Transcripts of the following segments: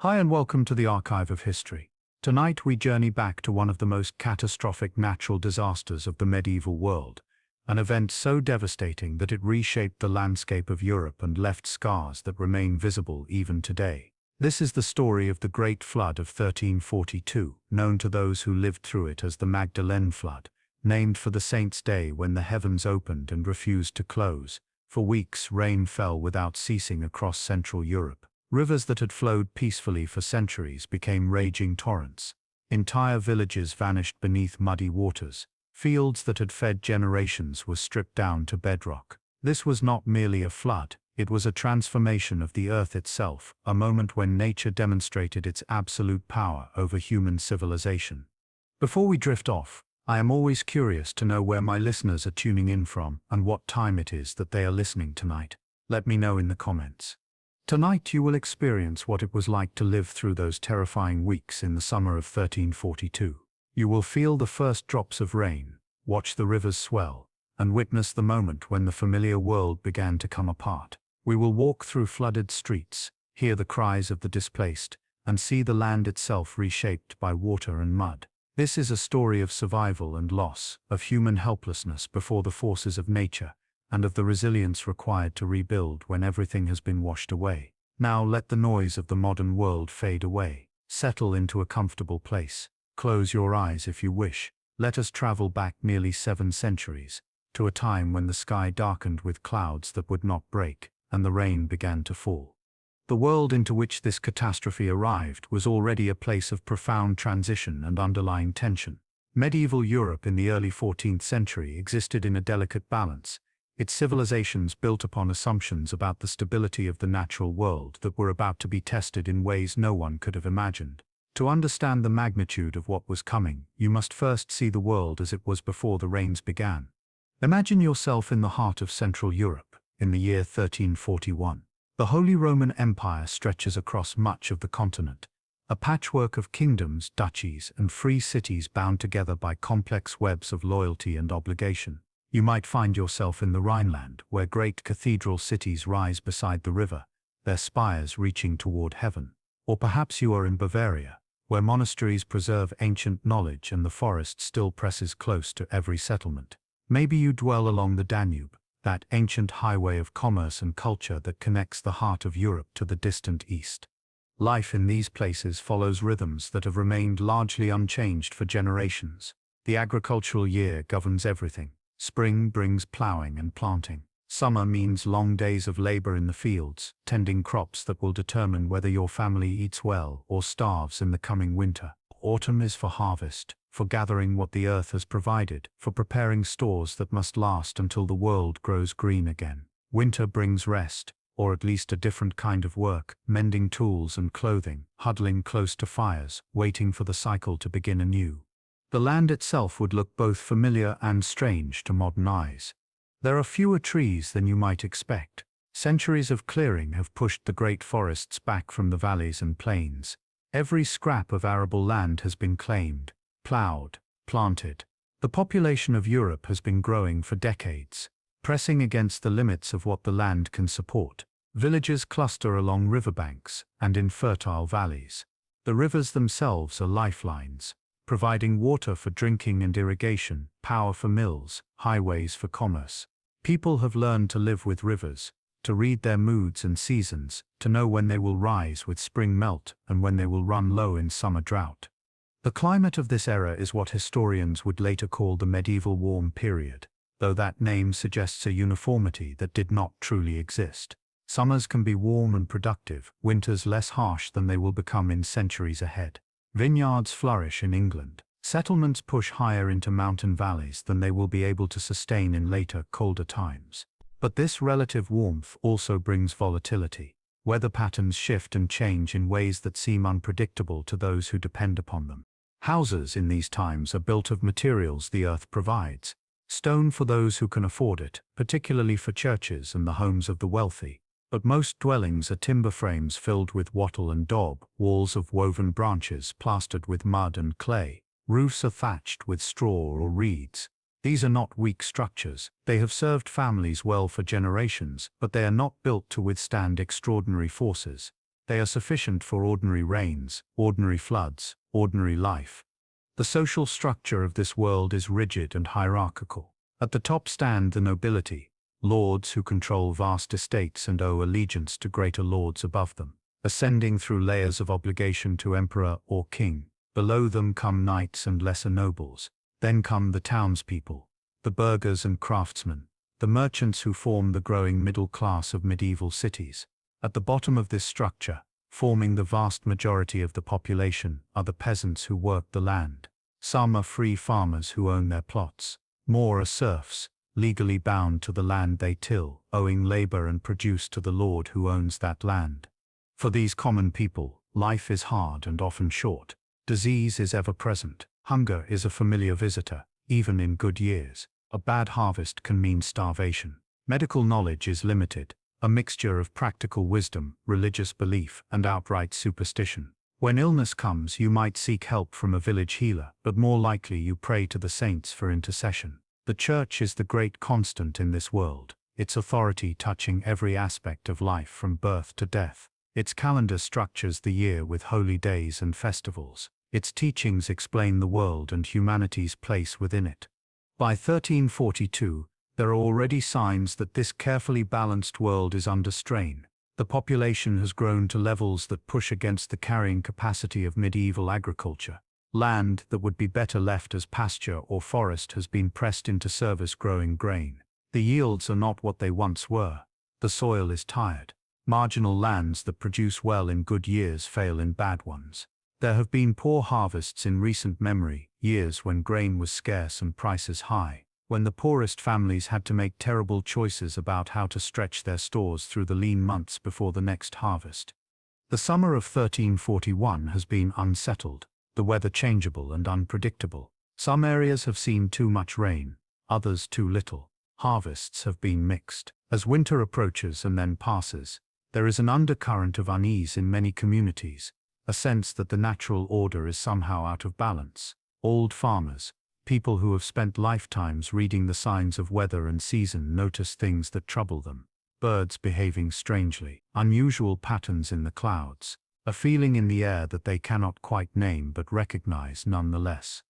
Hi and welcome to the Archive of History. Tonight we journey back to one of the most catastrophic natural disasters of the medieval world, an event so devastating that it reshaped the landscape of Europe and left scars that remain visible even today. This is the story of the Great Flood of 1342, known to those who lived through it as the Magdalenenflood, named for the saint's day when the heavens opened and refused to close. For weeks, rain fell without ceasing across Central Europe. Rivers that had flowed peacefully for centuries became raging torrents. Entire villages vanished beneath muddy waters. Fields that had fed generations were stripped down to bedrock. This was not merely a flood, it was a transformation of the earth itself, a moment when nature demonstrated its absolute power over human civilization. Before we drift off, I am always curious to know where my listeners are tuning in from and what time it is that they are listening tonight. Let me know in the comments. Tonight you will experience what it was like to live through those terrifying weeks in the summer of 1342. You will feel the first drops of rain, watch the rivers swell, and witness the moment when the familiar world began to come apart. We will walk through flooded streets, hear the cries of the displaced, and see the land itself reshaped by water and mud. This is a story of survival and loss, of human helplessness before the forces of nature, and of the resilience required to rebuild when everything has been washed away. Now let the noise of the modern world fade away. Settle into a comfortable place. Close your eyes if you wish. Let us travel back nearly 7 centuries, to a time when the sky darkened with clouds that would not break, and the rain began to fall. The world into which this catastrophe arrived was already a place of profound transition and underlying tension. Medieval Europe in the early 14th century existed in a delicate balance, its civilizations built upon assumptions about the stability of the natural world that were about to be tested in ways no one could have imagined. To understand the magnitude of what was coming, you must first see the world as it was before the rains began. Imagine yourself in the heart of Central Europe, in the year 1341. The Holy Roman Empire stretches across much of the continent, a patchwork of kingdoms, duchies, and free cities bound together by complex webs of loyalty and obligation. You might find yourself in the Rhineland, where great cathedral cities rise beside the river, their spires reaching toward heaven. Or perhaps you are in Bavaria, where monasteries preserve ancient knowledge and the forest still presses close to every settlement. Maybe you dwell along the Danube, that ancient highway of commerce and culture that connects the heart of Europe to the distant east. Life in these places follows rhythms that have remained largely unchanged for generations. The agricultural year governs everything. Spring brings plowing and planting. Summer means long days of labor in the fields, tending crops that will determine whether your family eats well or starves in the coming winter. Autumn is for harvest, for gathering what the earth has provided, for preparing stores that must last until the world grows green again. Winter brings rest, or at least a different kind of work, mending tools and clothing, huddling close to fires, waiting for the cycle to begin anew. The land itself would look both familiar and strange to modern eyes. There are fewer trees than you might expect. Centuries of clearing have pushed the great forests back from the valleys and plains. Every scrap of arable land has been claimed, plowed, planted. The population of Europe has been growing for decades, pressing against the limits of what the land can support. Villages cluster along riverbanks and in fertile valleys. The rivers themselves are lifelines, providing water for drinking and irrigation, power for mills, highways for commerce. People have learned to live with rivers, to read their moods and seasons, to know when they will rise with spring melt and when they will run low in summer drought. The climate of this era is what historians would later call the medieval warm period, though that name suggests a uniformity that did not truly exist. Summers can be warm and productive, winters less harsh than they will become in centuries ahead. Vineyards flourish in England. Settlements push higher into mountain valleys than they will be able to sustain in later, colder times. But this relative warmth also brings volatility. Weather patterns shift and change in ways that seem unpredictable to those who depend upon them. Houses in these times are built of materials the earth provides. Stone for those who can afford it, particularly for churches and the homes of the wealthy. But most dwellings are timber frames filled with wattle and daub, walls of woven branches plastered with mud and clay. Roofs are thatched with straw or reeds. These are not weak structures. They have served families well for generations, but they are not built to withstand extraordinary forces. They are sufficient for ordinary rains, ordinary floods, ordinary life. The social structure of this world is rigid and hierarchical. At the top stand the nobility, lords who control vast estates and owe allegiance to greater lords above them, ascending through layers of obligation to emperor or king. Below them come knights and lesser nobles. Then come the townspeople, the burghers and craftsmen, the merchants who form the growing middle class of medieval cities. At the bottom of this structure, forming the vast majority of the population, are the peasants who work the land. Some are free farmers who own their plots. More are serfs, legally bound to the land they till, owing labor and produce to the lord who owns that land. For these common people, life is hard and often short. Disease is ever present. Hunger is a familiar visitor, even in good years. A bad harvest can mean starvation. Medical knowledge is limited, a mixture of practical wisdom, religious belief, and outright superstition. When illness comes, you might seek help from a village healer, but more likely you pray to the saints for intercession. The Church is the great constant in this world, its authority touching every aspect of life from birth to death. Its calendar structures the year with holy days and festivals. Its teachings explain the world and humanity's place within it. By 1342, there are already signs that this carefully balanced world is under strain. The population has grown to levels that push against the carrying capacity of medieval agriculture. Land that would be better left as pasture or forest has been pressed into service growing grain. The yields are not what they once were. The soil is tired. Marginal lands that produce well in good years fail in bad ones. There have been poor harvests in recent memory, years when grain was scarce and prices high, when the poorest families had to make terrible choices about how to stretch their stores through the lean months before the next harvest. The summer of 1341 has been unsettled, the weather changeable and unpredictable. Some areas have seen too much rain, others too little. Harvests have been mixed. As winter approaches and then passes, there is an undercurrent of unease in many communities, a sense that the natural order is somehow out of balance. Old farmers, people who have spent lifetimes reading the signs of weather and season, notice things that trouble them. Birds behaving strangely, unusual patterns in the clouds, a feeling in the air that they cannot quite name but recognize nonetheless.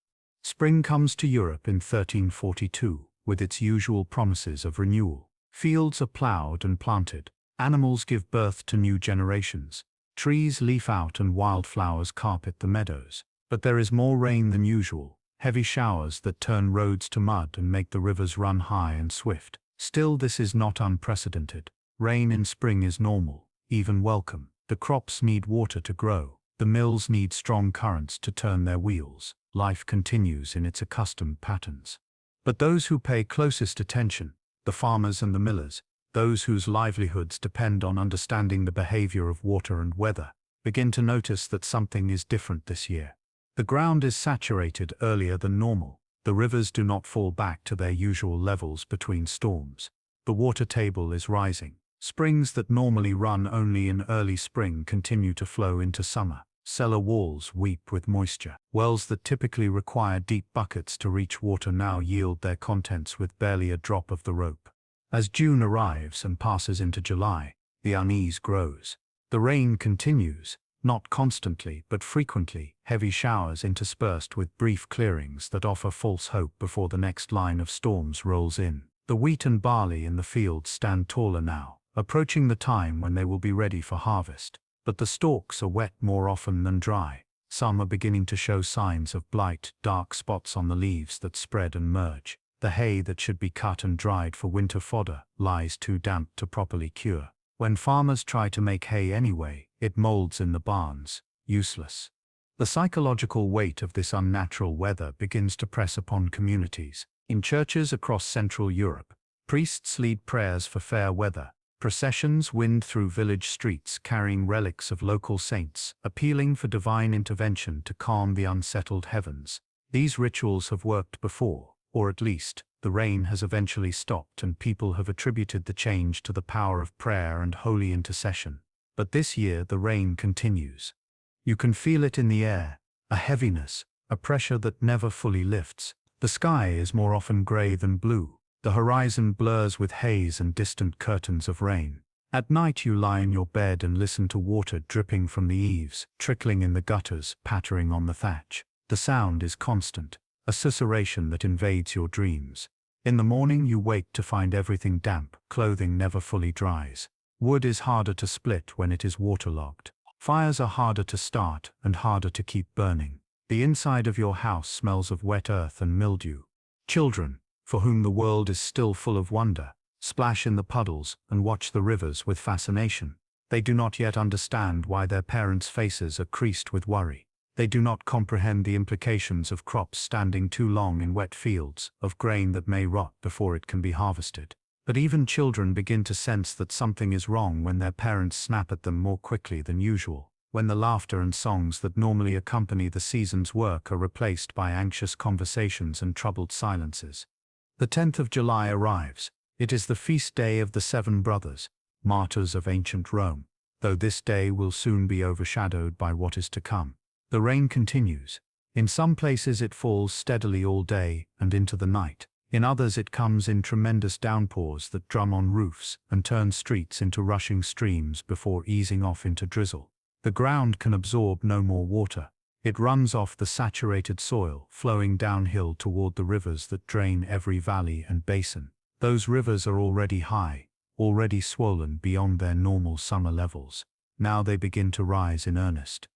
Spring comes to Europe in 1342, with its usual promises of renewal. Fields are plowed and planted. Animals give birth to new generations. Trees leaf out and wildflowers carpet the meadows. But there is more rain than usual, heavy showers that turn roads to mud and make the rivers run high and swift. Still, this is not unprecedented. Rain in spring is normal, even welcome. The crops need water to grow. The mills need strong currents to turn their wheels. Life continues in its accustomed patterns. But those who pay closest attention, the farmers and the millers, those whose livelihoods depend on understanding the behavior of water and weather, begin to notice that something is different this year. The ground is saturated earlier than normal. The rivers do not fall back to their usual levels between storms. The water table is rising. Springs that normally run only in early spring continue to flow into summer. Cellar walls weep with moisture. Wells that typically require deep buckets to reach water now yield their contents with barely a drop of the rope. As June arrives and passes into July, the unease grows. The rain continues, not constantly but frequently, heavy showers interspersed with brief clearings that offer false hope before the next line of storms rolls in. The wheat and barley in the fields stand taller now, approaching the time when they will be ready for harvest. But the stalks are wet more often than dry. Some are beginning to show signs of blight, dark spots on the leaves that spread and merge. The hay that should be cut and dried for winter fodder lies too damp to properly cure. When farmers try to make hay anyway, it molds in the barns, useless. The psychological weight of this unnatural weather begins to press upon communities. In churches across Central Europe, priests lead prayers for fair weather. Processions wind through village streets carrying relics of local saints, appealing for divine intervention to calm the unsettled heavens. These rituals have worked before, or at least, the rain has eventually stopped and people have attributed the change to the power of prayer and holy intercession. But this year the rain continues. You can feel it in the air, a heaviness, a pressure that never fully lifts. The sky is more often gray than blue. The horizon blurs with haze and distant curtains of rain. At night you lie in your bed and listen to water dripping from the eaves, trickling in the gutters, pattering on the thatch. The sound is constant, a susurration that invades your dreams. In the morning you wake to find everything damp, clothing never fully dries. Wood is harder to split when it is waterlogged. Fires are harder to start and harder to keep burning. The inside of your house smells of wet earth and mildew. Children, for whom the world is still full of wonder, splash in the puddles and watch the rivers with fascination. They do not yet understand why their parents' faces are creased with worry. They do not comprehend the implications of crops standing too long in wet fields, of grain that may rot before it can be harvested. But even children begin to sense that something is wrong when their parents snap at them more quickly than usual, when the laughter and songs that normally accompany the season's work are replaced by anxious conversations and troubled silences. The 10th of July arrives. It is the feast day of the 7 brothers, martyrs of ancient Rome, though this day will soon be overshadowed by what is to come. The rain continues. In some places it falls steadily all day and into the night. In others it comes in tremendous downpours that drum on roofs and turn streets into rushing streams before easing off into drizzle. The ground can absorb no more water. It runs off the saturated soil, flowing downhill toward the rivers that drain every valley and basin. Those rivers are already high, already swollen beyond their normal summer levels. Now they begin to rise in earnest.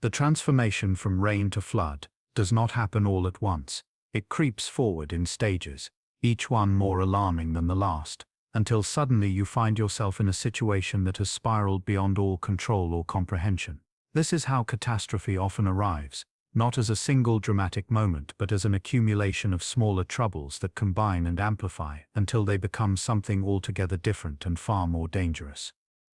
The transformation from rain to flood does not happen all at once. It creeps forward in stages, each one more alarming than the last, until suddenly you find yourself in a situation that has spiraled beyond all control or comprehension. This is how catastrophe often arrives, not as a single dramatic moment, but as an accumulation of smaller troubles that combine and amplify until they become something altogether different and far more dangerous.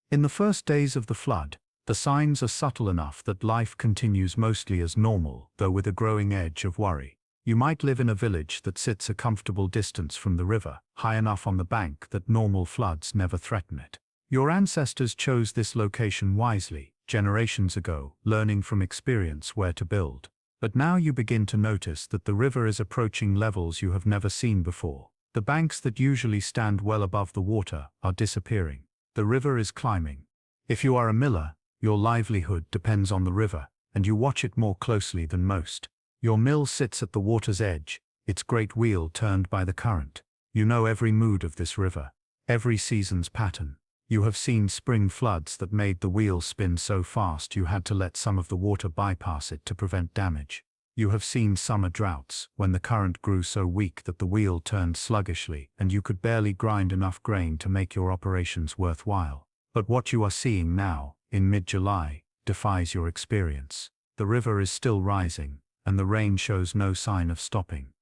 In the first days of the flood, the signs are subtle enough that life continues mostly as normal, though with a growing edge of worry. You might live in a village that sits a comfortable distance from the river, high enough on the bank that normal floods never threaten it. Your ancestors chose this location wisely, generations ago, learning from experience where to build. But now you begin to notice that the river is approaching levels you have never seen before. The banks that usually stand well above the water are disappearing. The river is climbing. If you are a miller, your livelihood depends on the river, and you watch it more closely than most. Your mill sits at the water's edge, its great wheel turned by the current. You know every mood of this river, every season's pattern. You have seen spring floods that made the wheel spin so fast you had to let some of the water bypass it to prevent damage. You have seen summer droughts, when the current grew so weak that the wheel turned sluggishly and you could barely grind enough grain to make your operations worthwhile. But what you are seeing now, in mid-July, defies your experience. The river is still rising, and the rain shows no sign of stopping.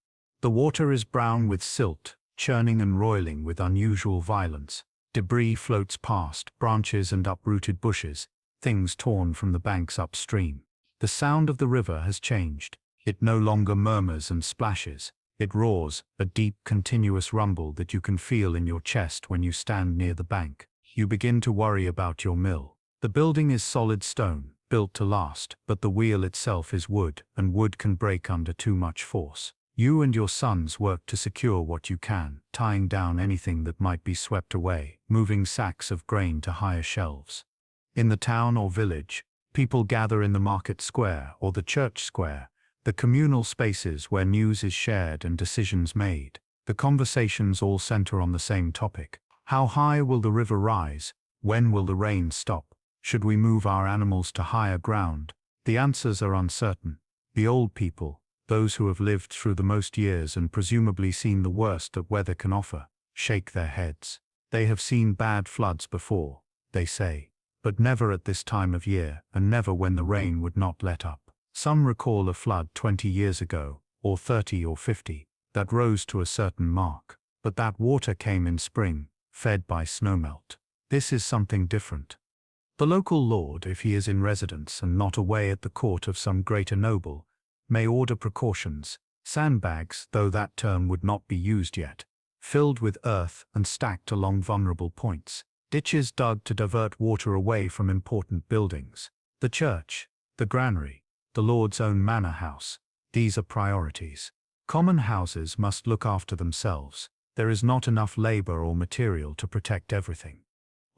The water is brown with silt, churning and roiling with unusual violence. Debris floats past, branches and uprooted bushes, things torn from the banks upstream. The sound of the river has changed. It no longer murmurs and splashes. It roars, a deep, continuous rumble that you can feel in your chest when you stand near the bank. You begin to worry about your mill. The building is solid stone, built to last, but the wheel itself is wood, and wood can break under too much force. You and your sons work to secure what you can, tying down anything that might be swept away, moving sacks of grain to higher shelves. In the town or village, people gather in the market square or the church square, the communal spaces where news is shared and decisions made. The conversations all center on the same topic. How high will the river rise? When will the rain stop? Should we move our animals to higher ground? The answers are uncertain. The old people, those who have lived through the most years and presumably seen the worst that weather can offer, shake their heads. They have seen bad floods before, they say, but never at this time of year, and never when the rain would not let up. Some recall a flood 20 years ago, or 30 or 50, that rose to a certain mark. But that water came in spring, fed by snowmelt. This is something different. The local lord, if he is in residence and not away at the court of some greater noble, may order precautions, sandbags, though that term would not be used yet, filled with earth and stacked along vulnerable points, ditches dug to divert water away from important buildings, the church, the granary, the lord's own manor house. These are priorities. Common houses must look after themselves. There is not enough labor or material to protect everything.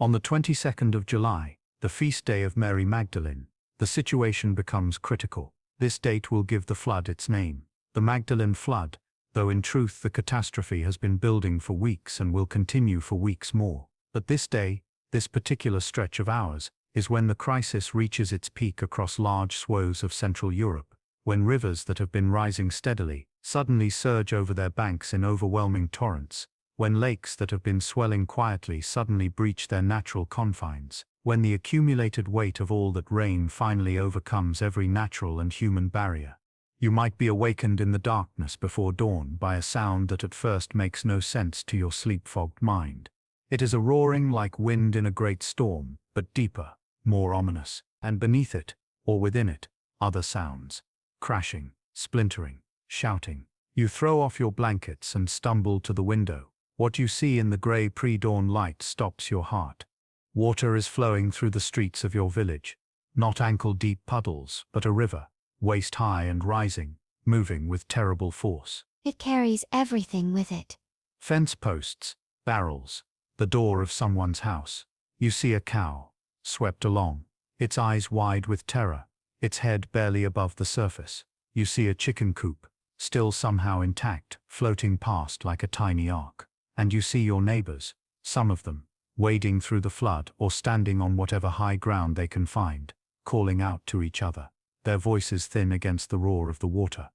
On the 22nd of July, the feast day of Mary Magdalene, the situation becomes critical. This date will give the flood its name, the Magdalene flood, though in truth the catastrophe has been building for weeks and will continue for weeks more. But this day, this particular stretch of hours, is when the crisis reaches its peak across large swathes of Central Europe, when rivers that have been rising steadily suddenly surge over their banks in overwhelming torrents, when lakes that have been swelling quietly suddenly breach their natural confines, when the accumulated weight of all that rain finally overcomes every natural and human barrier. You might be awakened in the darkness before dawn by a sound that at first makes no sense to your sleep-fogged mind. It is a roaring like wind in a great storm, but deeper, more ominous, and beneath it, or within it, other sounds. Crashing, splintering, shouting. You throw off your blankets and stumble to the window. What you see in the grey pre-dawn light stops your heart. Water is flowing through the streets of your village. Not ankle-deep puddles, but a river, waist-high and rising, moving with terrible force. It carries everything with it. Fence posts, barrels, the door of someone's house. You see a cow, swept along, its eyes wide with terror, its head barely above the surface. You see a chicken coop, still somehow intact, floating past like a tiny ark. And you see your neighbors, some of them, wading through the flood or standing on whatever high ground they can find, calling out to each other, their voices thin against the roar of the water.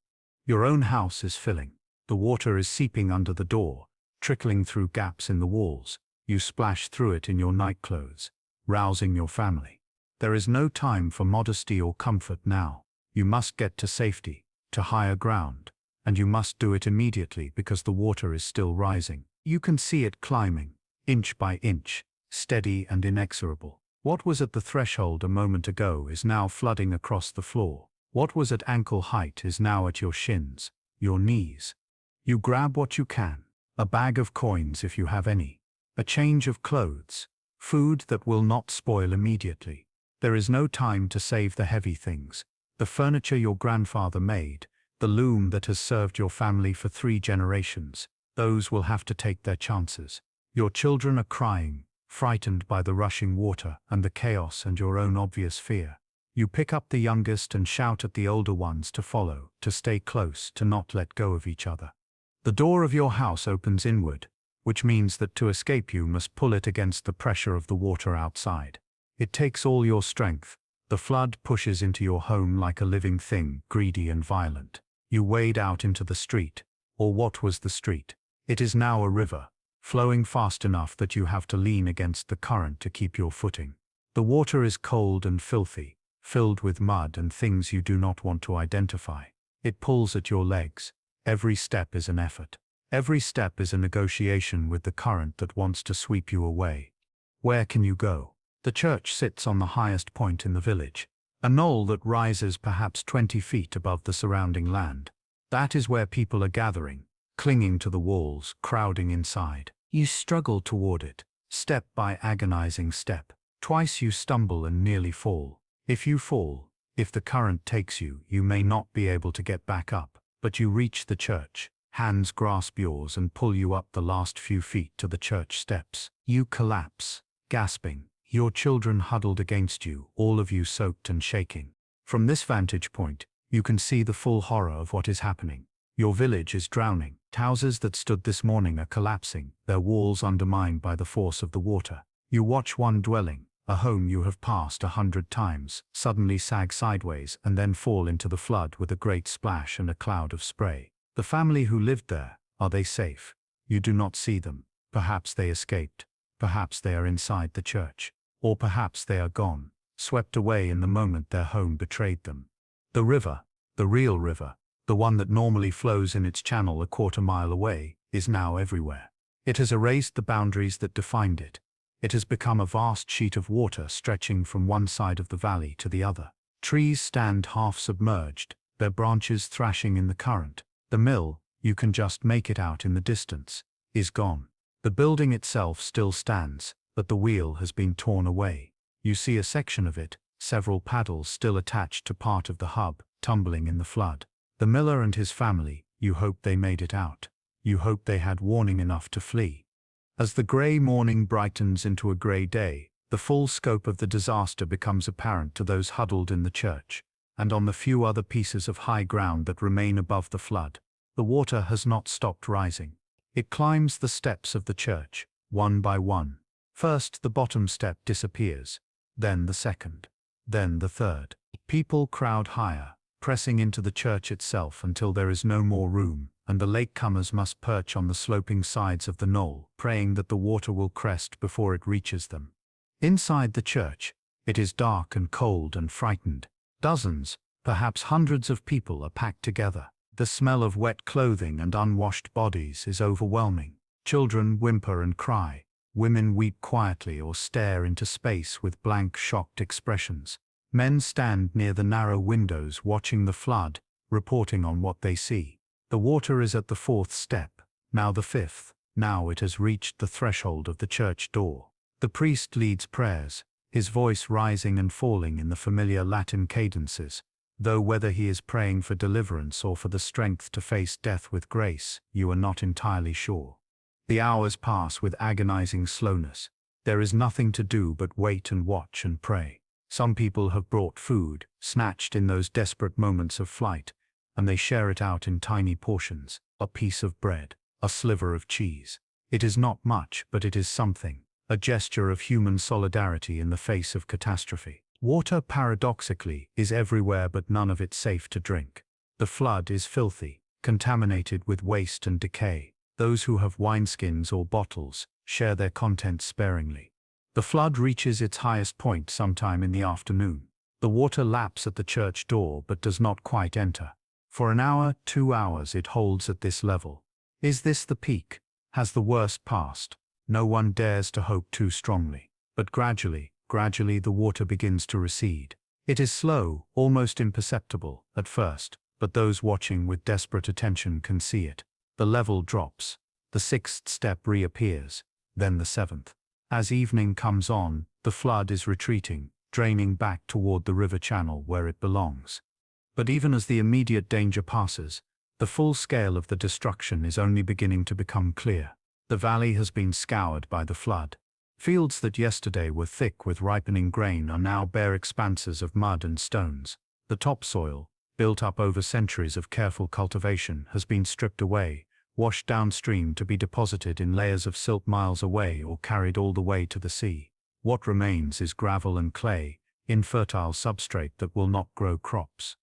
Your own house is filling. The water is seeping under the door, trickling through gaps in the walls. You splash through it in your nightclothes, rousing your family. There is no time for modesty or comfort now. You must get to safety, to higher ground, and you must do it immediately because the water is still rising. You can see it climbing, inch by inch, steady and inexorable. What was at the threshold a moment ago is now flooding across the floor. What was at ankle height is now at your shins, your knees. You grab what you can, a bag of coins if you have any, a change of clothes, food that will not spoil immediately. There is no time to save the heavy things, the furniture your grandfather made, the loom that has served your family for 3 generations. Those will have to take their chances. Your children are crying, frightened by the rushing water and the chaos and your own obvious fear. You pick up the youngest and shout at the older ones to follow, to stay close, to not let go of each other. The door of your house opens inward, which means that to escape you must pull it against the pressure of the water outside. It takes all your strength. The flood pushes into your home like a living thing, greedy and violent. You wade out into the street, or what was the street. It is now a river, flowing fast enough that you have to lean against the current to keep your footing. The water is cold and filthy, filled with mud and things you do not want to identify. It pulls at your legs. Every step is an effort. Every step is a negotiation with the current that wants to sweep you away. Where can you go? The church sits on the highest point in the village, a knoll that rises perhaps 20 feet above the surrounding land. That is where people are gathering, clinging to the walls, crowding inside. You struggle toward it, step by agonizing step. Twice you stumble and nearly fall. If you fall, if the current takes you, you may not be able to get back up, but you reach the church. Hands grasp yours and pull you up the last few feet to the church steps. You collapse, gasping, your children huddled against you, all of you soaked and shaking. From this vantage point, you can see the full horror of what is happening. Your village is drowning. Houses that stood this morning are collapsing, their walls undermined by the force of the water. You watch one dwelling, a home you have passed 100 times, suddenly sag sideways and then fall into the flood with a great splash and a cloud of spray. The family who lived there, are they safe? You do not see them. Perhaps they escaped. Perhaps they are inside the church. Or perhaps they are gone, swept away in the moment their home betrayed them. The river, the real river, the one that normally flows in its channel a quarter-mile away, is now everywhere. It has erased the boundaries that defined it. It has become a vast sheet of water stretching from one side of the valley to the other. Trees stand half submerged, their branches thrashing in the current. The mill, you can just make it out in the distance, is gone. The building itself still stands, but the wheel has been torn away. You see a section of it, several paddles still attached to part of the hub, tumbling in the flood. The miller and his family, you hope they made it out. You hope they had warning enough to flee. As the grey morning brightens into a grey day, the full scope of the disaster becomes apparent to those huddled in the church, and on the few other pieces of high ground that remain above the flood. The water has not stopped rising. It climbs the steps of the church, one by one. First the bottom step disappears, then the second, then the third. People crowd higher, pressing into the church itself until there is no more room, and the latecomers must perch on the sloping sides of the knoll, praying that the water will crest before it reaches them. Inside the church, it is dark and cold and frightened. Dozens, perhaps hundreds of people are packed together. The smell of wet clothing and unwashed bodies is overwhelming. Children whimper and cry. Women weep quietly or stare into space with blank, shocked expressions. Men stand near the narrow windows watching the flood, reporting on what they see. The water is at the fourth step, now the fifth. Now it has reached the threshold of the church door. The priest leads prayers, his voice rising and falling in the familiar Latin cadences, though whether he is praying for deliverance or for the strength to face death with grace, you are not entirely sure. The hours pass with agonizing slowness. There is nothing to do but wait and watch and pray. Some people have brought food, snatched in those desperate moments of flight, and they share it out in tiny portions, a piece of bread, a sliver of cheese. It is not much, but it is something, a gesture of human solidarity in the face of catastrophe. Water, paradoxically, is everywhere but none of it safe to drink. The flood is filthy, contaminated with waste and decay. Those who have wineskins or bottles share their contents sparingly. The flood reaches its highest point sometime in the afternoon. The water laps at the church door but does not quite enter. For an hour, 2 hours it holds at this level. Is this the peak? Has the worst passed? No one dares to hope too strongly. But gradually the water begins to recede. It is slow, almost imperceptible at first, but those watching with desperate attention can see it. The level drops. The sixth step reappears, then the seventh. As evening comes on, the flood is retreating, draining back toward the river channel where it belongs. But even as the immediate danger passes, the full scale of the destruction is only beginning to become clear. The valley has been scoured by the flood. Fields that yesterday were thick with ripening grain are now bare expanses of mud and stones. The topsoil, built up over centuries of careful cultivation, has been stripped away, washed downstream to be deposited in layers of silt miles away or carried all the way to the sea. What remains is gravel and clay, infertile substrate that will not grow crops.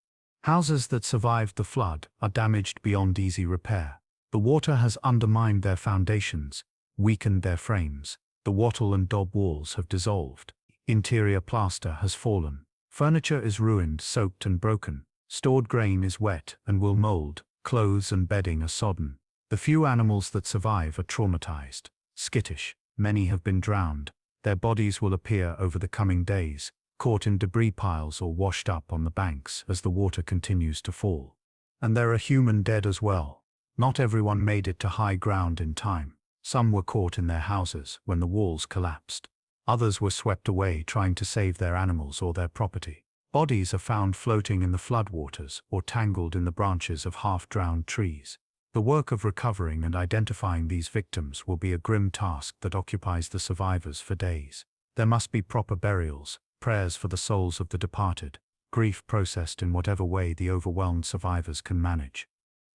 Houses that survived the flood are damaged beyond easy repair. The water has undermined their foundations, weakened their frames. The wattle and daub walls have dissolved. Interior plaster has fallen. Furniture is ruined, soaked and broken. Stored grain is wet and will mold. Clothes and bedding are sodden. The few animals that survive are traumatized, skittish. Many have been drowned. Their bodies will appear over the coming days, caught in debris piles or washed up on the banks as the water continues to fall. And there are human dead as well. Not everyone made it to high ground in time. Some were caught in their houses when the walls collapsed. Others were swept away trying to save their animals or their property. Bodies are found floating in the floodwaters or tangled in the branches of half-drowned trees. The work of recovering and identifying these victims will be a grim task that occupies the survivors for days. There must be proper burials, prayers for the souls of the departed, grief processed in whatever way the overwhelmed survivors can manage.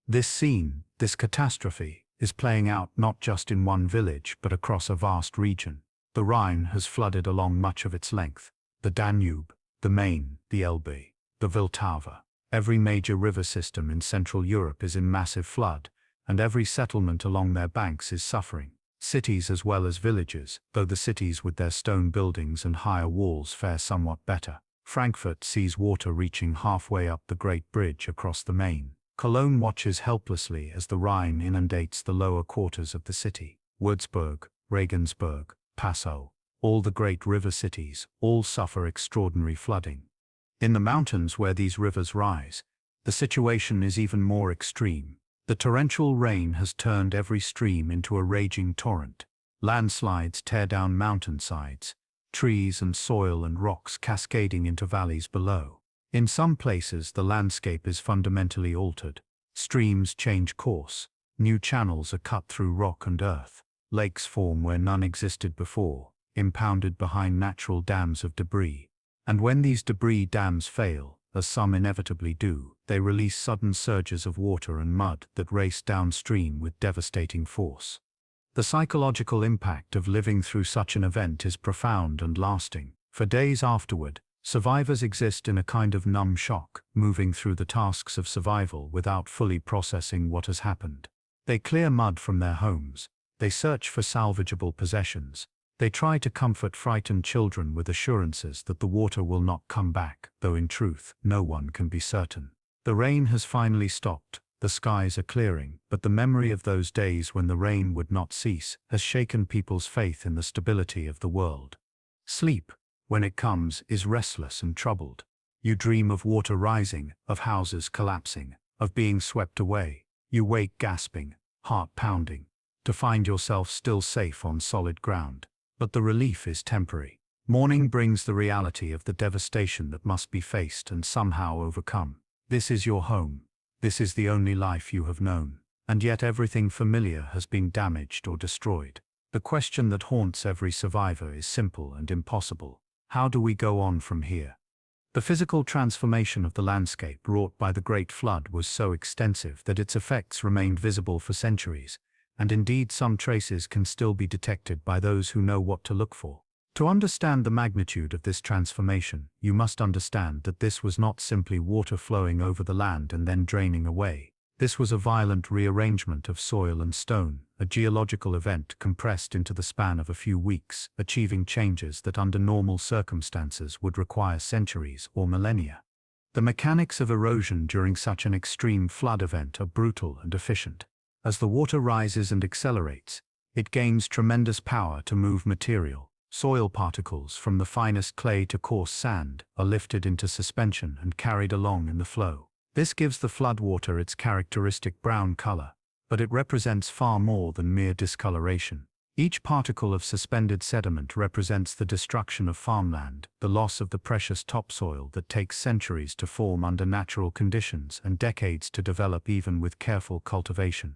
This scene, this catastrophe, is playing out not just in one village but across a vast region. The Rhine has flooded along much of its length. The Danube, the Main, the Elbe, the Vltava. Every major river system in Central Europe is in massive flood, and every settlement along their banks is suffering. Cities as well as villages, though the cities with their stone buildings and higher walls fare somewhat better. Frankfurt sees water reaching halfway up the Great Bridge across the Main. Cologne watches helplessly as the Rhine inundates the lower quarters of the city. Würzburg, Regensburg, Passau, all the great river cities, all suffer extraordinary flooding. In the mountains where these rivers rise, the situation is even more extreme. The torrential rain has turned every stream into a raging torrent. Landslides tear down mountainsides, trees and soil and rocks cascading into valleys below. In some places the landscape is fundamentally altered. Streams change course, new channels are cut through rock and earth. Lakes form where none existed before, impounded behind natural dams of debris. And when these debris dams fail, as some inevitably do, they release sudden surges of water and mud that race downstream with devastating force. The psychological impact of living through such an event is profound and lasting. For days afterward, survivors exist in a kind of numb shock, moving through the tasks of survival without fully processing what has happened. They clear mud from their homes. They search for salvageable possessions. They try to comfort frightened children with assurances that the water will not come back, though in truth, no one can be certain. The rain has finally stopped. The skies are clearing, but the memory of those days when the rain would not cease has shaken people's faith in the stability of the world. Sleep, when it comes, is restless and troubled. You dream of water rising, of houses collapsing, of being swept away. You wake gasping, heart pounding, to find yourself still safe on solid ground. But the relief is temporary. Morning brings the reality of the devastation that must be faced and somehow overcome. This is your home. This is the only life you have known. And yet everything familiar has been damaged or destroyed. The question that haunts every survivor is simple and impossible. How do we go on from here? The physical transformation of the landscape wrought by the Great Flood was so extensive that its effects remained visible for centuries, and indeed some traces can still be detected by those who know what to look for. To understand the magnitude of this transformation, you must understand that this was not simply water flowing over the land and then draining away. This was a violent rearrangement of soil and stone, a geological event compressed into the span of a few weeks, achieving changes that under normal circumstances would require centuries or millennia. The mechanics of erosion during such an extreme flood event are brutal and efficient. As the water rises and accelerates, it gains tremendous power to move material. Soil particles from the finest clay to coarse sand are lifted into suspension and carried along in the flow. This gives the floodwater its characteristic brown color, but it represents far more than mere discoloration. Each particle of suspended sediment represents the destruction of farmland, the loss of the precious topsoil that takes centuries to form under natural conditions and decades to develop even with careful cultivation.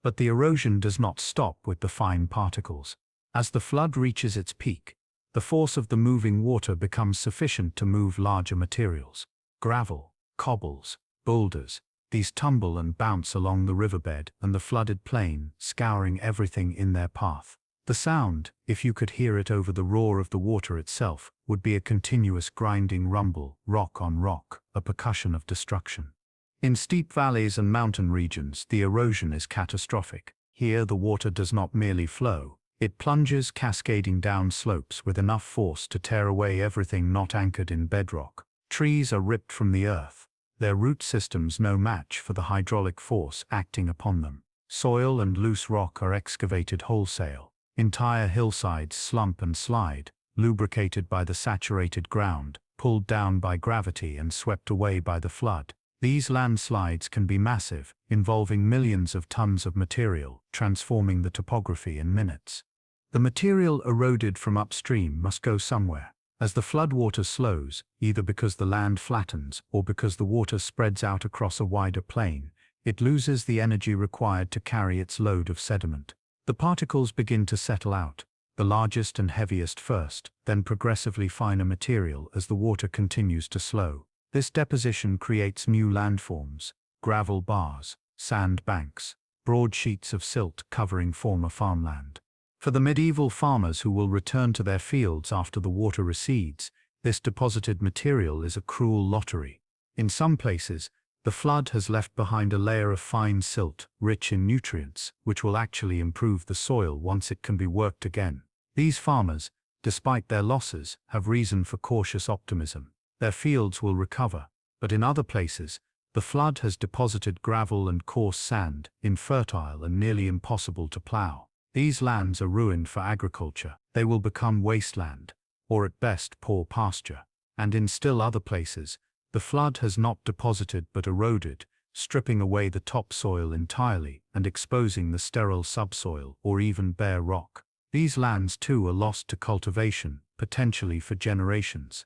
But the erosion does not stop with the fine particles. As the flood reaches its peak, the force of the moving water becomes sufficient to move larger materials. Gravel, cobbles, boulders, these tumble and bounce along the riverbed and the flooded plain, scouring everything in their path. The sound, if you could hear it over the roar of the water itself, would be a continuous grinding rumble, rock on rock, a percussion of destruction. In steep valleys and mountain regions, the erosion is catastrophic. Here the water does not merely flow, it plunges cascading down slopes with enough force to tear away everything not anchored in bedrock. Trees are ripped from the earth, their root systems no match for the hydraulic force acting upon them. Soil and loose rock are excavated wholesale. Entire hillsides slump and slide, lubricated by the saturated ground, pulled down by gravity and swept away by the flood. These landslides can be massive, involving millions of tons of material, transforming the topography in minutes. The material eroded from upstream must go somewhere. As the floodwater slows, either because the land flattens or because the water spreads out across a wider plain, it loses the energy required to carry its load of sediment. The particles begin to settle out, the largest and heaviest first, then progressively finer material as the water continues to slow. This deposition creates new landforms, gravel bars, sand banks, broad sheets of silt covering former farmland. For the medieval farmers who will return to their fields after the water recedes, this deposited material is a cruel lottery. In some places, the flood has left behind a layer of fine silt, rich in nutrients, which will actually improve the soil once it can be worked again. These farmers, despite their losses, have reason for cautious optimism. Their fields will recover, but in other places, the flood has deposited gravel and coarse sand, infertile and nearly impossible to plow. These lands are ruined for agriculture. They will become wasteland, or at best poor pasture. And in still other places, the flood has not deposited but eroded, stripping away the topsoil entirely and exposing the sterile subsoil or even bare rock. These lands too are lost to cultivation, potentially for generations.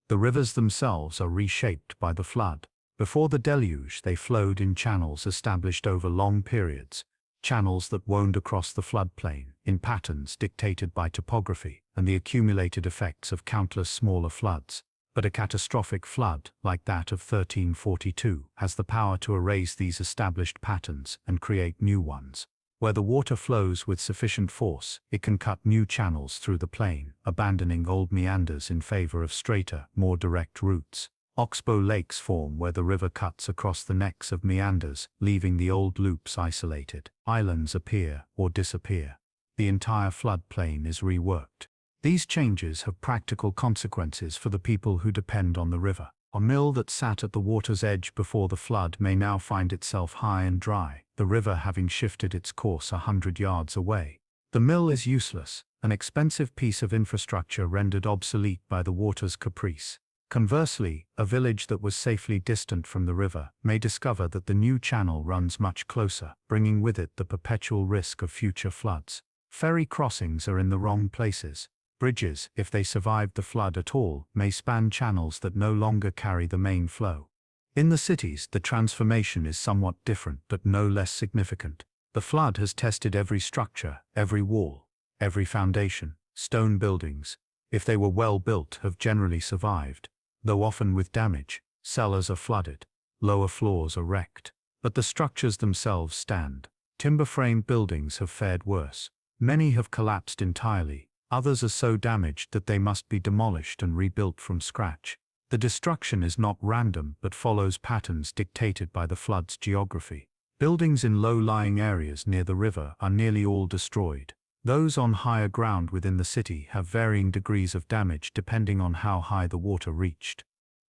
The rivers themselves are reshaped by the flood. Before the deluge, they flowed in channels established over long periods, channels that wound across the floodplain in patterns dictated by topography and the accumulated effects of countless smaller floods. But a catastrophic flood, like that of 1342, has the power to erase these established patterns and create new ones. Where the water flows with sufficient force, it can cut new channels through the plain, abandoning old meanders in favor of straighter, more direct routes. Oxbow lakes form where the river cuts across the necks of meanders, leaving the old loops isolated. Islands appear or disappear. The entire floodplain is reworked. These changes have practical consequences for the people who depend on the river. A mill that sat at the water's edge before the flood may now find itself high and dry, the river having shifted its course 100 yards away. The mill is useless, an expensive piece of infrastructure rendered obsolete by the water's caprice. Conversely, a village that was safely distant from the river may discover that the new channel runs much closer, bringing with it the perpetual risk of future floods. Ferry crossings are in the wrong places. Bridges, if they survived the flood at all, may span channels that no longer carry the main flow. In the cities, the transformation is somewhat different but no less significant. The flood has tested every structure, every wall, every foundation. Stone buildings, if they were well built, have generally survived, though often with damage. Cellars are flooded, lower floors are wrecked, but the structures themselves stand. Timber-framed buildings have fared worse. Many have collapsed entirely. Others are so damaged that they must be demolished and rebuilt from scratch. The destruction is not random but follows patterns dictated by the flood's geography. Buildings in low-lying areas near the river are nearly all destroyed. Those on higher ground within the city have varying degrees of damage depending on how high the water reached.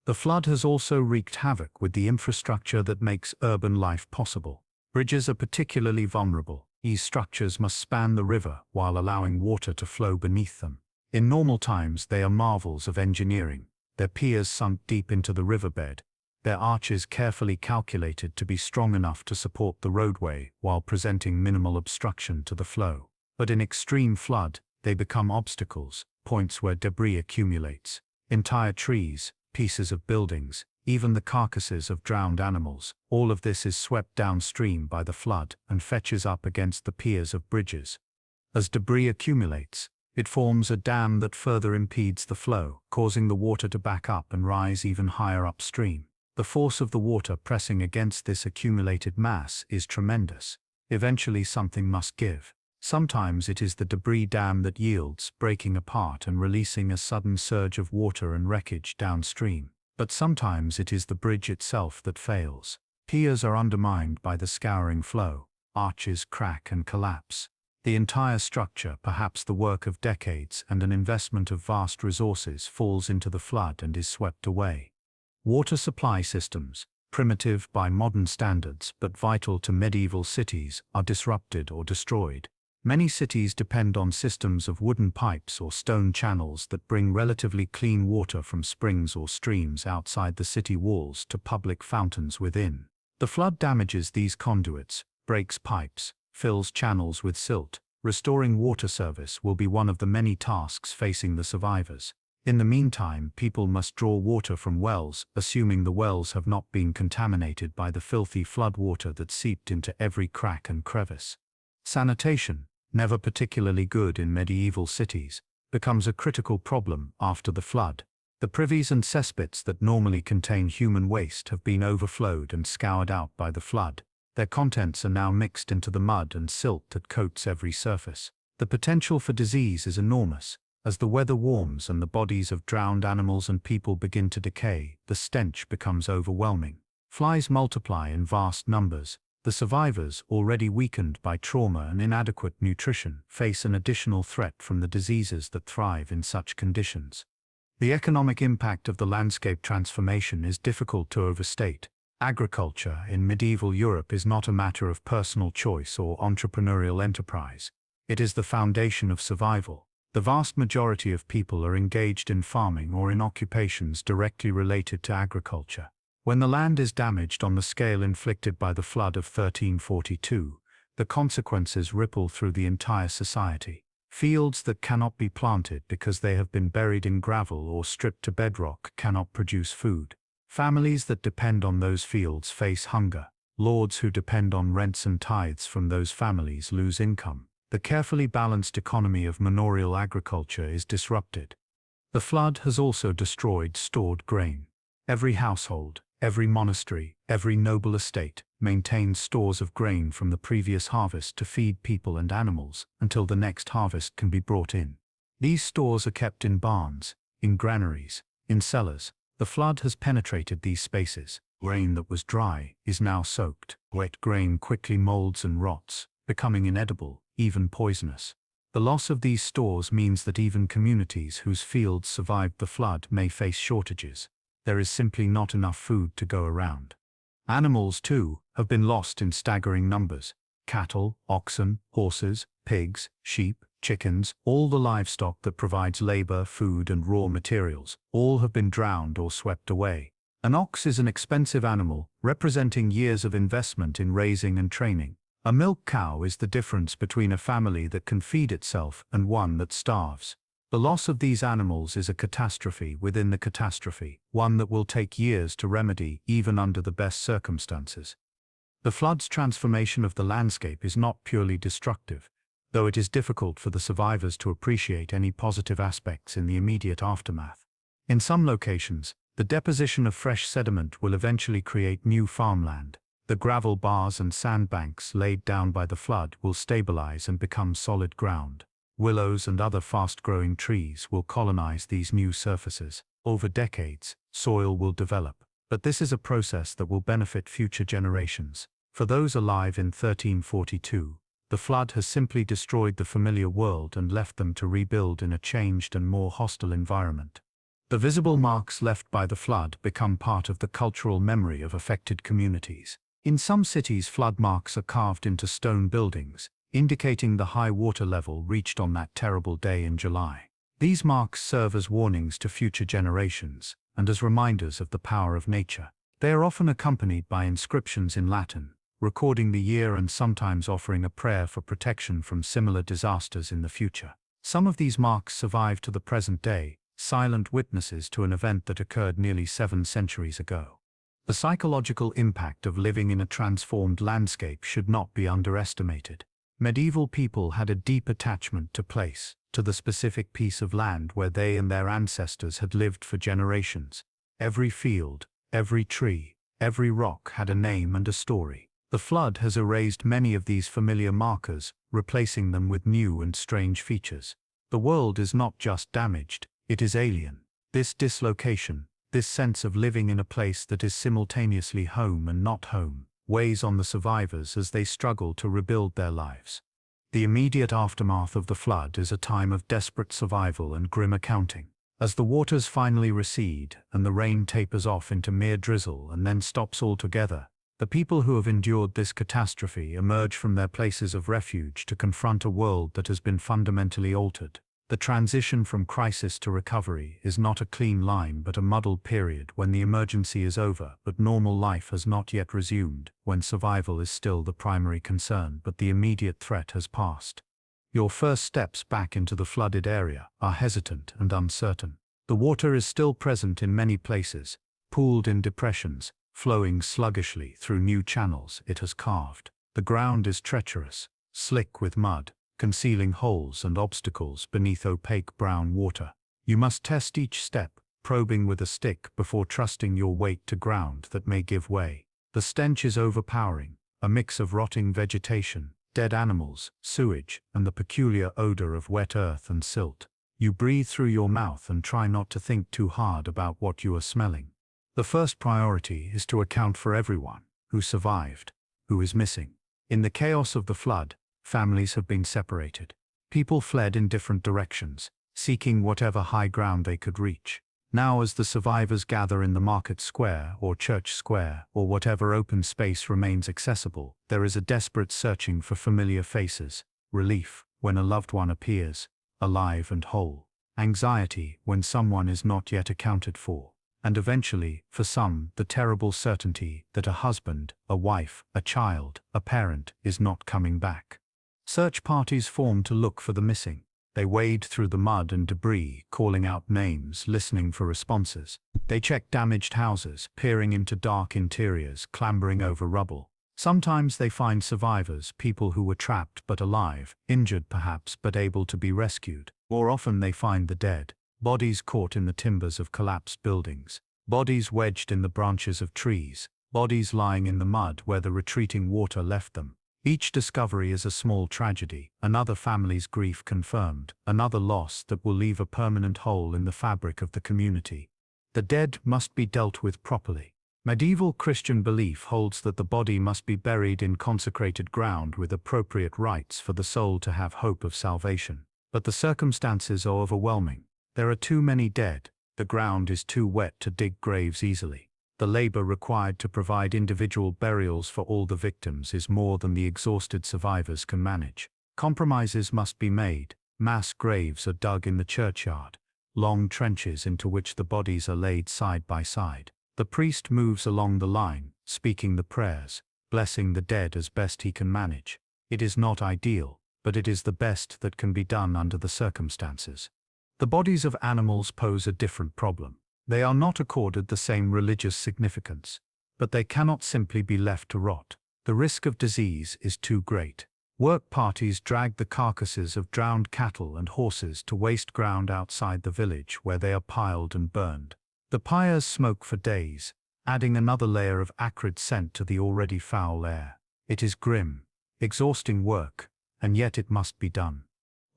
The flood has also wreaked havoc with the infrastructure that makes urban life possible. Bridges are particularly vulnerable. These structures must span the river while allowing water to flow beneath them. In normal times, they are marvels of engineering, their piers sunk deep into the riverbed, their arches carefully calculated to be strong enough to support the roadway while presenting minimal obstruction to the flow. But in extreme flood, they become obstacles, points where debris accumulates. Entire trees, pieces of buildings, even the carcasses of drowned animals, all of this is swept downstream by the flood and fetches up against the piers of bridges. As debris accumulates, it forms a dam that further impedes the flow, causing the water to back up and rise even higher upstream. The force of the water pressing against this accumulated mass is tremendous. Eventually something must give. Sometimes it is the debris dam that yields, breaking apart and releasing a sudden surge of water and wreckage downstream. But sometimes it is the bridge itself that fails. Piers are undermined by the scouring flow. Arches crack and collapse. The entire structure, perhaps the work of decades and an investment of vast resources, falls into the flood and is swept away. Water supply systems, primitive by modern standards but vital to medieval cities, are disrupted or destroyed. Many cities depend on systems of wooden pipes or stone channels that bring relatively clean water from springs or streams outside the city walls to public fountains within. The flood damages these conduits, breaks pipes, fills channels with silt. Restoring water service will be one of the many tasks facing the survivors. In the meantime, people must draw water from wells, assuming the wells have not been contaminated by the filthy flood water that seeped into every crack and crevice. Sanitation, never particularly good in medieval cities, becomes a critical problem after the flood. The privies and cesspits that normally contain human waste have been overflowed and scoured out by the flood. Their contents are now mixed into the mud and silt that coats every surface. The potential for disease is enormous. As the weather warms and the bodies of drowned animals and people begin to decay, the stench becomes overwhelming. Flies multiply in vast numbers. The survivors, already weakened by trauma and inadequate nutrition, face an additional threat from the diseases that thrive in such conditions. The economic impact of the landscape transformation is difficult to overstate. Agriculture in medieval Europe is not a matter of personal choice or entrepreneurial enterprise. It is the foundation of survival. The vast majority of people are engaged in farming or in occupations directly related to agriculture. When the land is damaged on the scale inflicted by the flood of 1342, the consequences ripple through the entire society. Fields that cannot be planted because they have been buried in gravel or stripped to bedrock cannot produce food. Families that depend on those fields face hunger. Lords who depend on rents and tithes from those families lose income. The carefully balanced economy of manorial agriculture is disrupted. The flood has also destroyed stored grain. Every household, every monastery, every noble estate maintains stores of grain from the previous harvest to feed people and animals until the next harvest can be brought in. These stores are kept in barns, in granaries, in cellars. The flood has penetrated these spaces. Grain that was dry is now soaked. Wet grain quickly molds and rots, becoming inedible, even poisonous. The loss of these stores means that even communities whose fields survived the flood may face shortages. There is simply not enough food to go around. Animals, too, have been lost in staggering numbers. Cattle, oxen, horses, pigs, sheep, chickens, all the livestock that provides labor, food, and raw materials, all have been drowned or swept away. An ox is an expensive animal, representing years of investment in raising and training. A milk cow is the difference between a family that can feed itself and one that starves. The loss of these animals is a catastrophe within the catastrophe, one that will take years to remedy even under the best circumstances. The flood's transformation of the landscape is not purely destructive, though it is difficult for the survivors to appreciate any positive aspects in the immediate aftermath. In some locations, the deposition of fresh sediment will eventually create new farmland. The gravel bars and sandbanks laid down by the flood will stabilize and become solid ground. Willows and other fast-growing trees will colonize these new surfaces. Over decades, soil will develop, but this is a process that will benefit future generations. For those alive in 1342, the flood has simply destroyed the familiar world and left them to rebuild in a changed and more hostile environment. The visible marks left by the flood become part of the cultural memory of affected communities. In some cities, flood marks are carved into stone buildings, indicating the high water level reached on that terrible day in July. These marks serve as warnings to future generations and as reminders of the power of nature. They are often accompanied by inscriptions in Latin, recording the year and sometimes offering a prayer for protection from similar disasters in the future. Some of these marks survive to the present day, silent witnesses to an event that occurred nearly 7 centuries ago. The psychological impact of living in a transformed landscape should not be underestimated. Medieval people had a deep attachment to place, to the specific piece of land where they and their ancestors had lived for generations. Every field, every tree, every rock had a name and a story. The flood has erased many of these familiar markers, replacing them with new and strange features. The world is not just damaged, it is alien. This dislocation, this sense of living in a place that is simultaneously home and not home, weighs on the survivors as they struggle to rebuild their lives. The immediate aftermath of the flood is a time of desperate survival and grim accounting. As the waters finally recede and the rain tapers off into mere drizzle and then stops altogether, the people who have endured this catastrophe emerge from their places of refuge to confront a world that has been fundamentally altered. The transition from crisis to recovery is not a clean line but a muddled period when the emergency is over but normal life has not yet resumed, when survival is still the primary concern but the immediate threat has passed. Your first steps back into the flooded area are hesitant and uncertain. The water is still present in many places, pooled in depressions, flowing sluggishly through new channels it has carved. The ground is treacherous, slick with mud, concealing holes and obstacles beneath opaque brown water. You must test each step, probing with a stick before trusting your weight to ground that may give way. The stench is overpowering, a mix of rotting vegetation, dead animals, sewage, and the peculiar odor of wet earth and silt. You breathe through your mouth and try not to think too hard about what you are smelling. The first priority is to account for everyone who survived, who is missing. In the chaos of the flood, families have been separated. People fled in different directions, seeking whatever high ground they could reach. Now as the survivors gather in the market square or church square or whatever open space remains accessible, there is a desperate searching for familiar faces, relief when a loved one appears, alive and whole, anxiety when someone is not yet accounted for, and eventually, for some, the terrible certainty that a husband, a wife, a child, a parent is not coming back. Search parties form to look for the missing. They wade through the mud and debris, calling out names, listening for responses. They check damaged houses, peering into dark interiors, clambering over rubble. Sometimes they find survivors, people who were trapped but alive, injured perhaps but able to be rescued. More often they find the dead, bodies caught in the timbers of collapsed buildings, bodies wedged in the branches of trees, bodies lying in the mud where the retreating water left them. Each discovery is a small tragedy, another family's grief confirmed, another loss that will leave a permanent hole in the fabric of the community. The dead must be dealt with properly. Medieval Christian belief holds that the body must be buried in consecrated ground with appropriate rites for the soul to have hope of salvation. But the circumstances are overwhelming. There are too many dead, the ground is too wet to dig graves easily. The labor required to provide individual burials for all the victims is more than the exhausted survivors can manage. Compromises must be made. Mass graves are dug in the churchyard, long trenches into which the bodies are laid side by side. The priest moves along the line, speaking the prayers, blessing the dead as best he can manage. It is not ideal, but it is the best that can be done under the circumstances. The bodies of animals pose a different problem. They are not accorded the same religious significance, but they cannot simply be left to rot. The risk of disease is too great. Work parties drag the carcasses of drowned cattle and horses to waste ground outside the village where they are piled and burned. The pyres smoke for days, adding another layer of acrid scent to the already foul air. It is grim, exhausting work, and yet it must be done.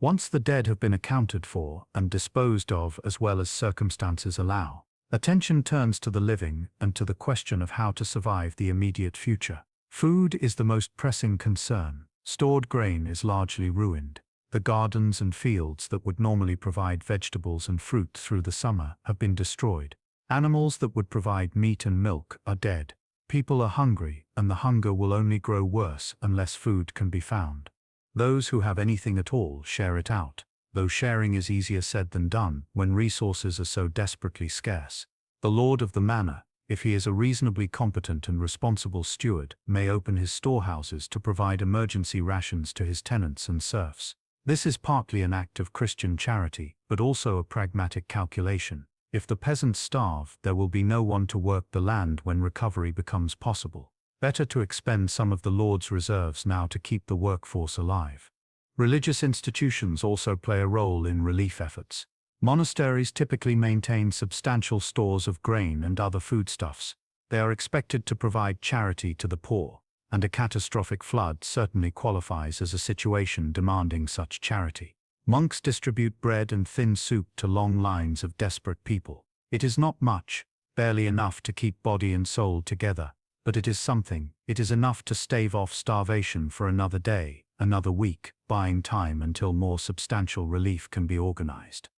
Once the dead have been accounted for and disposed of as well as circumstances allow, attention turns to the living and to the question of how to survive the immediate future. Food is the most pressing concern. Stored grain is largely ruined. The gardens and fields that would normally provide vegetables and fruit through the summer have been destroyed. Animals that would provide meat and milk are dead. People are hungry, and the hunger will only grow worse unless food can be found. Those who have anything at all share it out, though sharing is easier said than done when resources are so desperately scarce. The lord of the manor, if he is a reasonably competent and responsible steward, may open his storehouses to provide emergency rations to his tenants and serfs. This is partly an act of Christian charity, but also a pragmatic calculation. If the peasants starve, there will be no one to work the land when recovery becomes possible. Better to expend some of the Lord's reserves now to keep the workforce alive. Religious institutions also play a role in relief efforts. Monasteries typically maintain substantial stores of grain and other foodstuffs. They are expected to provide charity to the poor, and a catastrophic flood certainly qualifies as a situation demanding such charity. Monks distribute bread and thin soup to long lines of desperate people. It is not much, barely enough to keep body and soul together, but it is something. It is enough to stave off starvation for another day, another week, buying time until more substantial relief can be organized.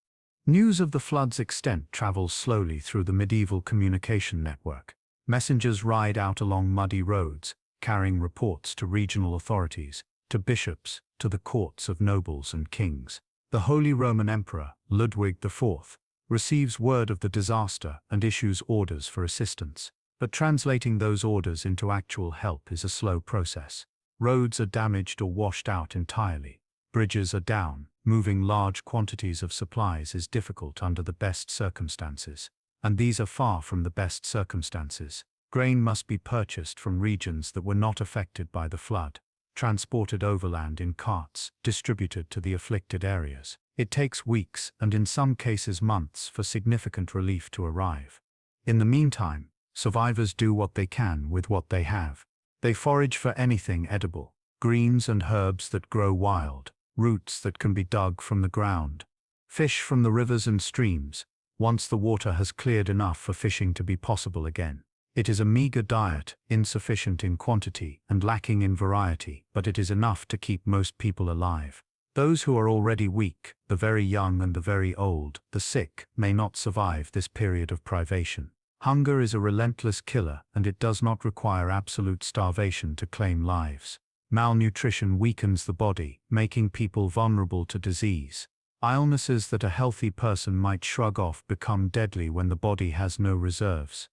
News of the flood's extent travels slowly through the medieval communication network. Messengers ride out along muddy roads, carrying reports to regional authorities, to bishops, to the courts of nobles and kings. The Holy Roman Emperor, Ludwig IV, receives word of the disaster and issues orders for assistance. But translating those orders into actual help is a slow process. Roads are damaged or washed out entirely. Bridges are down. Moving large quantities of supplies is difficult under the best circumstances. And these are far from the best circumstances. Grain must be purchased from regions that were not affected by the flood, transported overland in carts, distributed to the afflicted areas. It takes weeks and in some cases months for significant relief to arrive. In the meantime, survivors do what they can with what they have. They forage for anything edible, greens and herbs that grow wild, roots that can be dug from the ground, fish from the rivers and streams, once the water has cleared enough for fishing to be possible again. It is a meager diet, insufficient in quantity and lacking in variety, but it is enough to keep most people alive. Those who are already weak, the very young and the very old, the sick, may not survive this period of privation. Hunger is a relentless killer, and it does not require absolute starvation to claim lives. Malnutrition weakens the body, making people vulnerable to disease. Illnesses that a healthy person might shrug off become deadly when the body has no reserves.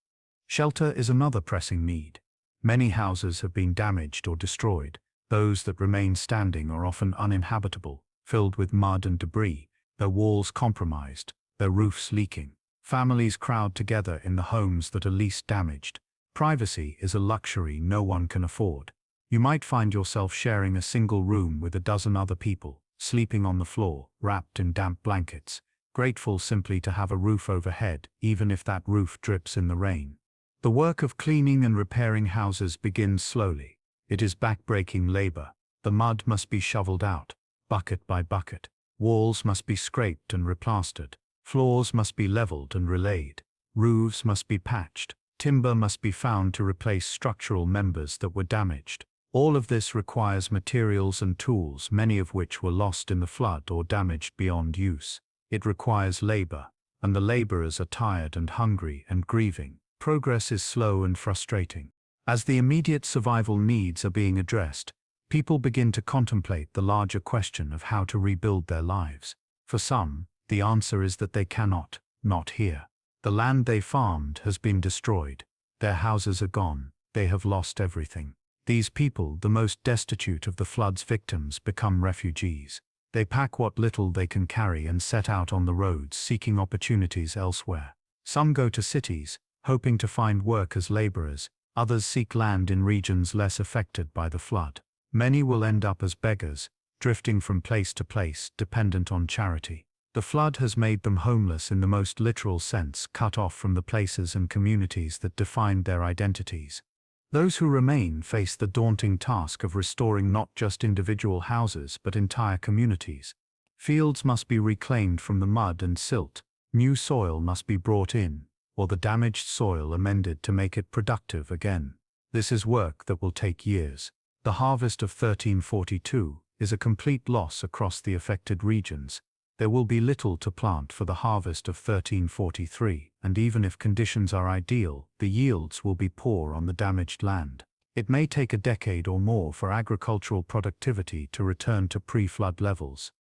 Shelter is another pressing need. Many houses have been damaged or destroyed. Those that remain standing are often uninhabitable, filled with mud and debris, their walls compromised, their roofs leaking. Families crowd together in the homes that are least damaged. Privacy is a luxury no one can afford. You might find yourself sharing a single room with a dozen other people, sleeping on the floor, wrapped in damp blankets, grateful simply to have a roof overhead, even if that roof drips in the rain. The work of cleaning and repairing houses begins slowly. It is back-breaking labor. The mud must be shoveled out, bucket by bucket. Walls must be scraped and replastered. Floors must be leveled and relaid. Roofs must be patched. Timber must be found to replace structural members that were damaged. All of this requires materials and tools, many of which were lost in the flood or damaged beyond use. It requires labor, and the laborers are tired and hungry and grieving. Progress is slow and frustrating. As the immediate survival needs are being addressed, people begin to contemplate the larger question of how to rebuild their lives. For some, the answer is that they cannot, not here. The land they farmed has been destroyed. Their houses are gone. They have lost everything. These people, the most destitute of the flood's victims, become refugees. They pack what little they can carry and set out on the roads, seeking opportunities elsewhere. Some go to cities, hoping to find work as laborers. Others seek land in regions less affected by the flood. Many will end up as beggars, drifting from place to place, dependent on charity. The flood has made them homeless in the most literal sense, cut off from the places and communities that defined their identities. Those who remain face the daunting task of restoring not just individual houses but entire communities. Fields must be reclaimed from the mud and silt, new soil must be brought in, or the damaged soil amended to make it productive again. This is work that will take years. The harvest of 1342 is a complete loss across the affected regions. There will be little to plant for the harvest of 1343, and even if conditions are ideal, the yields will be poor on the damaged land. It may take a decade or more for agricultural productivity to return to pre-flood levels.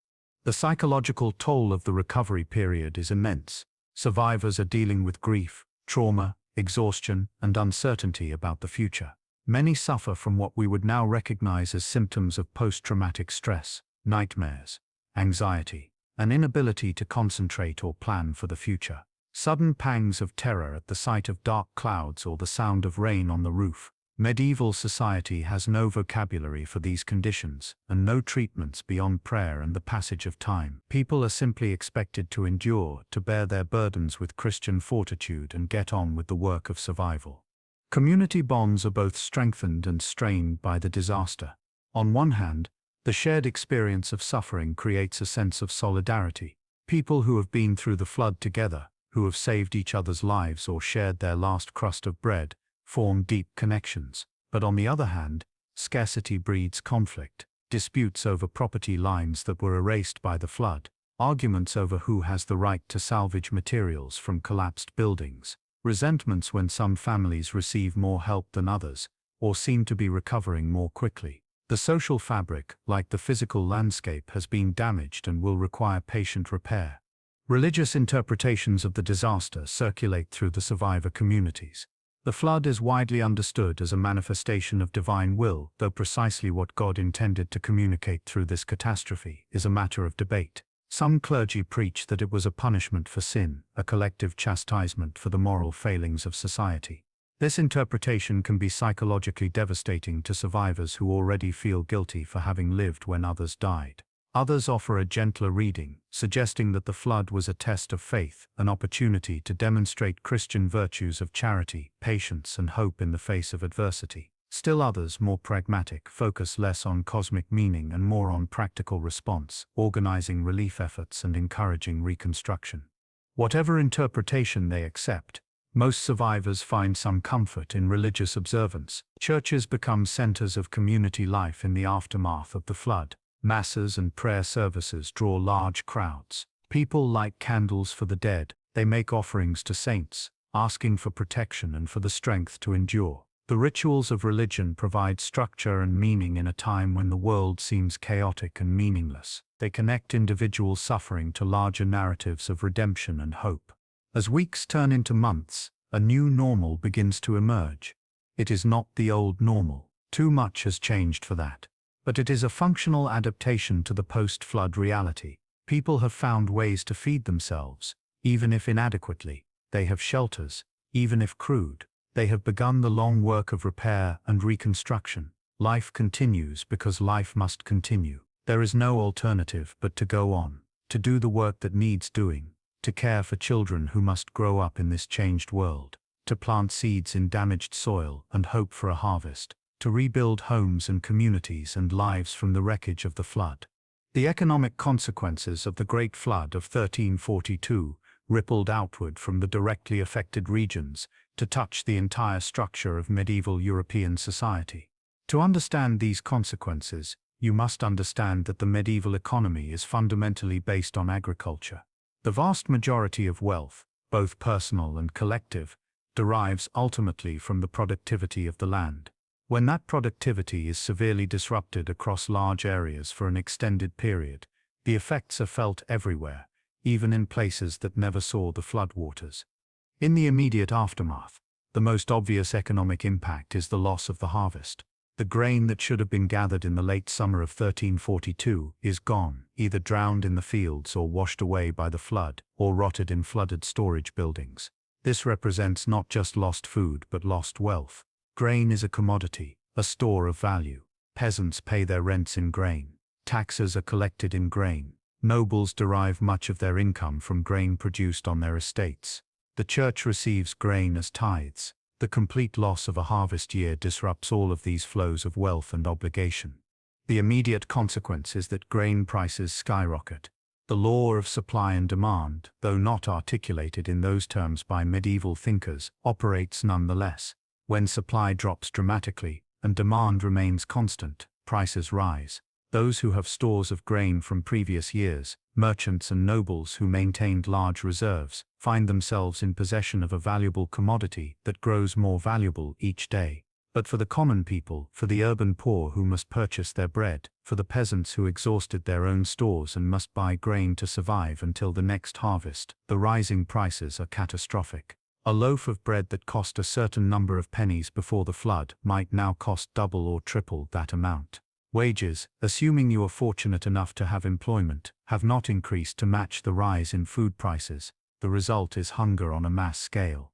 The psychological toll of the recovery period is immense. Survivors are dealing with grief, trauma, exhaustion, and uncertainty about the future. Many suffer from what we would now recognize as symptoms of post-traumatic stress, nightmares, anxiety, an inability to concentrate or plan for the future. Sudden pangs of terror at the sight of dark clouds or the sound of rain on the roof. Medieval society has no vocabulary for these conditions, and no treatments beyond prayer and the passage of time. People are simply expected to endure, to bear their burdens with Christian fortitude and get on with the work of survival. Community bonds are both strengthened and strained by the disaster. On one hand, the shared experience of suffering creates a sense of solidarity. People who have been through the flood together, who have saved each other's lives or shared their last crust of bread, form deep connections. But on the other hand, scarcity breeds conflict. Disputes over property lines that were erased by the flood, arguments over who has the right to salvage materials from collapsed buildings, resentments when some families receive more help than others, or seem to be recovering more quickly. The social fabric, like the physical landscape, has been damaged and will require patient repair. Religious interpretations of the disaster circulate through the survivor communities. The flood is widely understood as a manifestation of divine will, though precisely what God intended to communicate through this catastrophe is a matter of debate. Some clergy preach that it was a punishment for sin, a collective chastisement for the moral failings of society. This interpretation can be psychologically devastating to survivors who already feel guilty for having lived when others died. Others offer a gentler reading, suggesting that the flood was a test of faith, an opportunity to demonstrate Christian virtues of charity, patience, and hope in the face of adversity. Still others, more pragmatic, focus less on cosmic meaning and more on practical response, organizing relief efforts and encouraging reconstruction. Whatever interpretation they accept, most survivors find some comfort in religious observance. Churches become centers of community life in the aftermath of the flood. Masses and prayer services draw large crowds. People light candles for the dead. They make offerings to saints, asking for protection and for the strength to endure. The rituals of religion provide structure and meaning in a time when the world seems chaotic and meaningless. They connect individual suffering to larger narratives of redemption and hope. As weeks turn into months, a new normal begins to emerge. It is not the old normal. Too much has changed for that. But it is a functional adaptation to the post-flood reality. People have found ways to feed themselves, even if inadequately. They have shelters, even if crude. They have begun the long work of repair and reconstruction. Life continues because life must continue. There is no alternative but to go on, to do the work that needs doing, to care for children who must grow up in this changed world, to plant seeds in damaged soil and hope for a harvest, to rebuild homes and communities and lives from the wreckage of the flood. The economic consequences of the Great Flood of 1342 rippled outward from the directly affected regions to touch the entire structure of medieval European society. To understand these consequences, you must understand that the medieval economy is fundamentally based on agriculture. The vast majority of wealth, both personal and collective, derives ultimately from the productivity of the land. When that productivity is severely disrupted across large areas for an extended period, the effects are felt everywhere, even in places that never saw the floodwaters. In the immediate aftermath, the most obvious economic impact is the loss of the harvest. The grain that should have been gathered in the late summer of 1342 is gone, either drowned in the fields or washed away by the flood, or rotted in flooded storage buildings. This represents not just lost food but lost wealth. Grain is a commodity, a store of value. Peasants pay their rents in grain. Taxes are collected in grain. Nobles derive much of their income from grain produced on their estates. The church receives grain as tithes. The complete loss of a harvest year disrupts all of these flows of wealth and obligation. The immediate consequence is that grain prices skyrocket. The law of supply and demand, though not articulated in those terms by medieval thinkers, operates nonetheless. When supply drops dramatically and demand remains constant, prices rise. Those who have stores of grain from previous years, merchants and nobles who maintained large reserves, find themselves in possession of a valuable commodity that grows more valuable each day. But for the common people, for the urban poor who must purchase their bread, for the peasants who exhausted their own stores and must buy grain to survive until the next harvest, the rising prices are catastrophic. A loaf of bread that cost a certain number of pennies before the flood might now cost double or triple that amount. Wages, assuming you are fortunate enough to have employment, have not increased to match the rise in food prices. The result is hunger on a mass scale.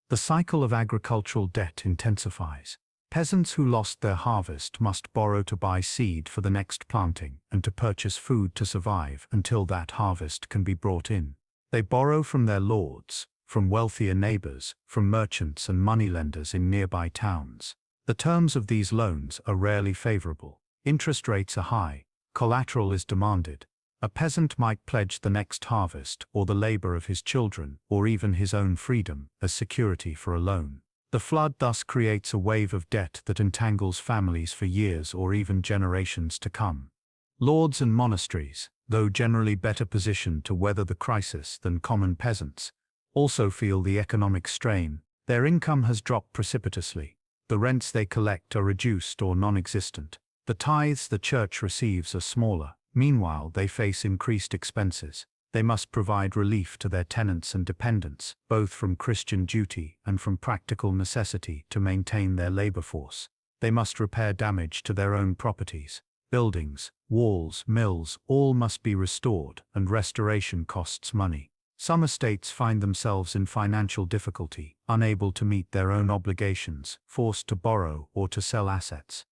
The cycle of agricultural debt intensifies. Peasants who lost their harvest must borrow to buy seed for the next planting and to purchase food to survive until that harvest can be brought in. They borrow from their lords, from wealthier neighbors, from merchants and moneylenders in nearby towns. The terms of these loans are rarely favorable. Interest rates are high, collateral is demanded. A peasant might pledge the next harvest or the labor of his children or even his own freedom as security for a loan. The flood thus creates a wave of debt that entangles families for years or even generations to come. Lords and monasteries, though generally better positioned to weather the crisis than common peasants, also feel the economic strain. Their income has dropped precipitously. The rents they collect are reduced or non-existent. The tithes the church receives are smaller. Meanwhile, they face increased expenses. They must provide relief to their tenants and dependents, both from Christian duty and from practical necessity to maintain their labor force. They must repair damage to their own properties. Buildings, walls, mills, all must be restored, and restoration costs money. Some estates find themselves in financial difficulty, unable to meet their own obligations, forced to borrow or to sell assets.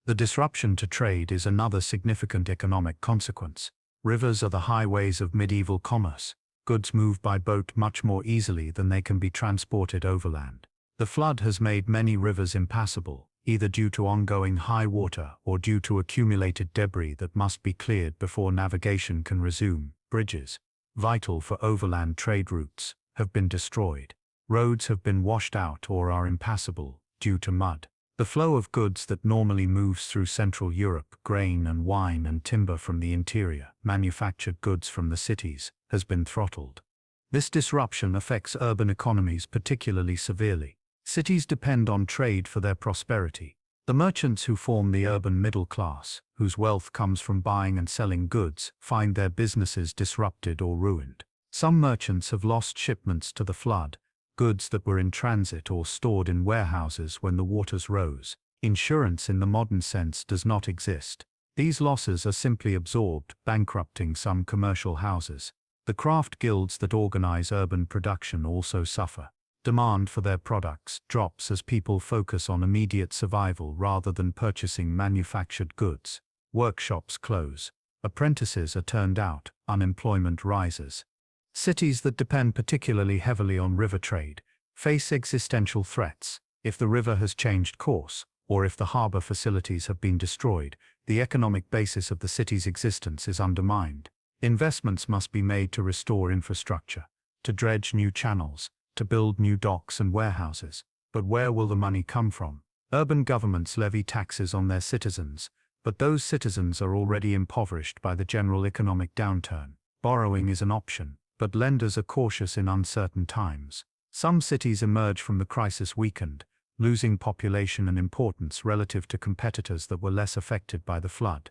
The disruption to trade is another significant economic consequence. Rivers are the highways of medieval commerce. Goods move by boat much more easily than they can be transported overland. The flood has made many rivers impassable, either due to ongoing high water or due to accumulated debris that must be cleared before navigation can resume. Bridges, vital for overland trade routes, have been destroyed. Roads have been washed out or are impassable due to mud. The flow of goods that normally moves through Central Europe, grain and wine and timber from the interior, manufactured goods from the cities, has been throttled. This disruption affects urban economies particularly severely. Cities depend on trade for their prosperity. The merchants who form the urban middle class, whose wealth comes from buying and selling goods, find their businesses disrupted or ruined. Some merchants have lost shipments to the flood, goods that were in transit or stored in warehouses when the waters rose. Insurance in the modern sense does not exist. These losses are simply absorbed, bankrupting some commercial houses. The craft guilds that organize urban production also suffer. Demand for their products drops as people focus on immediate survival rather than purchasing manufactured goods. Workshops close. Apprentices are turned out. Unemployment rises. Cities that depend particularly heavily on river trade face existential threats. If the river has changed course, or if the harbor facilities have been destroyed, the economic basis of the city's existence is undermined. Investments must be made to restore infrastructure, to dredge new channels, to build new docks and warehouses. But where will the money come from? Urban governments levy taxes on their citizens, but those citizens are already impoverished by the general economic downturn. Borrowing is an option, but lenders are cautious in uncertain times. Some cities emerge from the crisis weakened, losing population and importance relative to competitors that were less affected by the flood.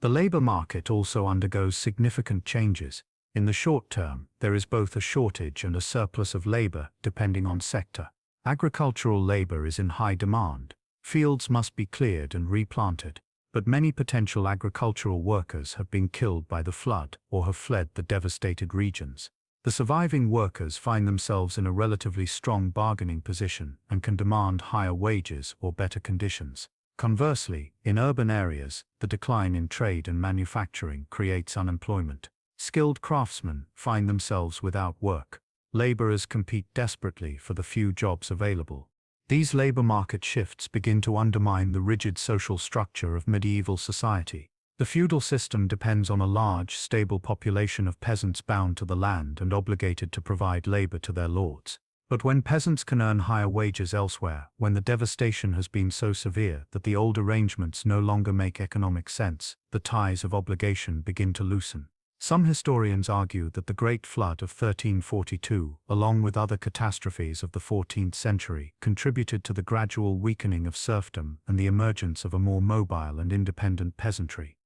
The labor market also undergoes significant changes. In the short term, there is both a shortage and a surplus of labor, depending on sector. Agricultural labor is in high demand. Fields must be cleared and replanted, but many potential agricultural workers have been killed by the flood or have fled the devastated regions. The surviving workers find themselves in a relatively strong bargaining position and can demand higher wages or better conditions. Conversely, in urban areas, the decline in trade and manufacturing creates unemployment. Skilled craftsmen find themselves without work. Laborers compete desperately for the few jobs available. These labor market shifts begin to undermine the rigid social structure of medieval society. The feudal system depends on a large, stable population of peasants bound to the land and obligated to provide labor to their lords. But when peasants can earn higher wages elsewhere, when the devastation has been so severe that the old arrangements no longer make economic sense, the ties of obligation begin to loosen. Some historians argue that the Great Flood of 1342, along with other catastrophes of the 14th century, contributed to the gradual weakening of serfdom and the emergence of a more mobile and independent peasantry.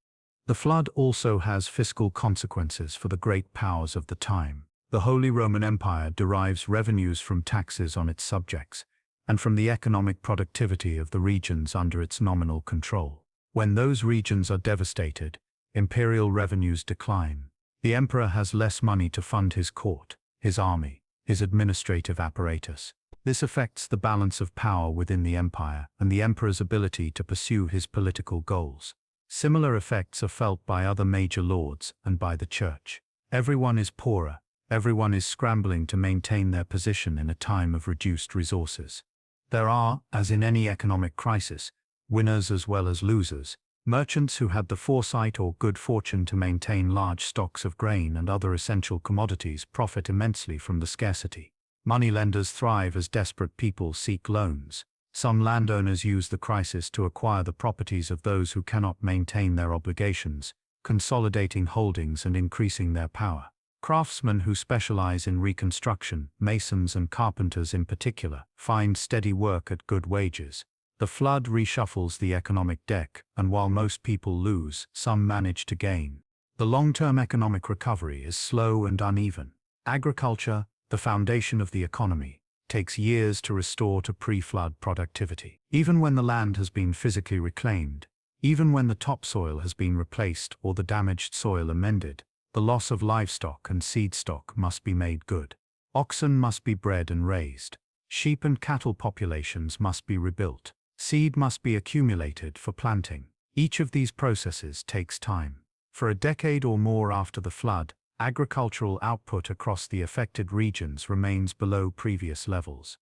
The flood also has fiscal consequences for the great powers of the time. The Holy Roman Empire derives revenues from taxes on its subjects, and from the economic productivity of the regions under its nominal control. When those regions are devastated, imperial revenues decline. The emperor has less money to fund his court, his army, his administrative apparatus. This affects the balance of power within the empire and the emperor's ability to pursue his political goals. Similar effects are felt by other major lords and by the church. Everyone is poorer. Everyone is scrambling to maintain their position in a time of reduced resources. There are, as in any economic crisis, winners as well as losers. Merchants who had the foresight or good fortune to maintain large stocks of grain and other essential commodities profit immensely from the scarcity. Moneylenders thrive as desperate people seek loans. Some landowners use the crisis to acquire the properties of those who cannot maintain their obligations, consolidating holdings and increasing their power. Craftsmen who specialize in reconstruction, masons and carpenters in particular, find steady work at good wages. The flood reshuffles the economic deck, and while most people lose, some manage to gain. The long-term economic recovery is slow and uneven. Agriculture, the foundation of the economy, takes years to restore to pre-flood productivity. Even when the land has been physically reclaimed, even when the topsoil has been replaced or the damaged soil amended, the loss of livestock and seed stock must be made good. Oxen must be bred and raised. Sheep and cattle populations must be rebuilt. Seed must be accumulated for planting. Each of these processes takes time. For a decade or more after the flood, agricultural output across the affected regions remains below previous levels.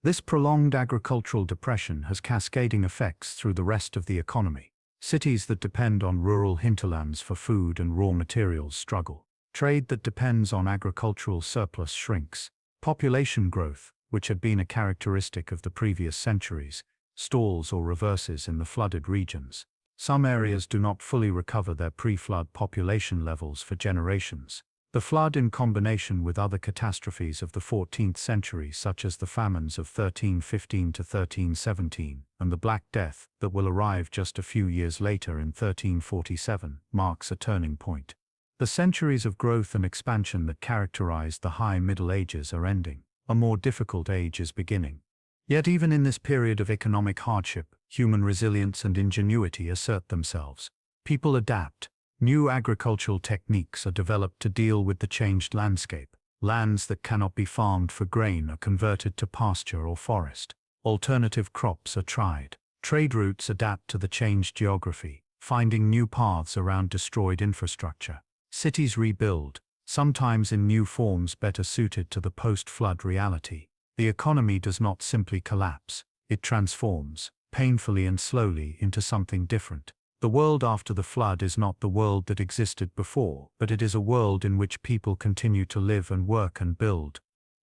This prolonged agricultural depression has cascading effects through the rest of the economy. Cities that depend on rural hinterlands for food and raw materials struggle. Trade that depends on agricultural surplus shrinks. Population growth, which had been a characteristic of the previous centuries, stalls or reverses in the flooded regions. Some areas do not fully recover their pre-flood population levels for generations. The flood, in combination with other catastrophes of the 14th century such as the famines of 1315 to 1317 and the Black Death that will arrive just a few years later in 1347, marks a turning point. The centuries of growth and expansion that characterized the High Middle Ages are ending. A more difficult age is beginning. Yet even in this period of economic hardship, human resilience and ingenuity assert themselves. People adapt. New agricultural techniques are developed to deal with the changed landscape. Lands that cannot be farmed for grain are converted to pasture or forest. Alternative crops are tried. Trade routes adapt to the changed geography, finding new paths around destroyed infrastructure. Cities rebuild, sometimes in new forms better suited to the post-flood reality. The economy does not simply collapse, it transforms, painfully and slowly, into something different. The world after the flood is not the world that existed before, but it is a world in which people continue to live and work and build.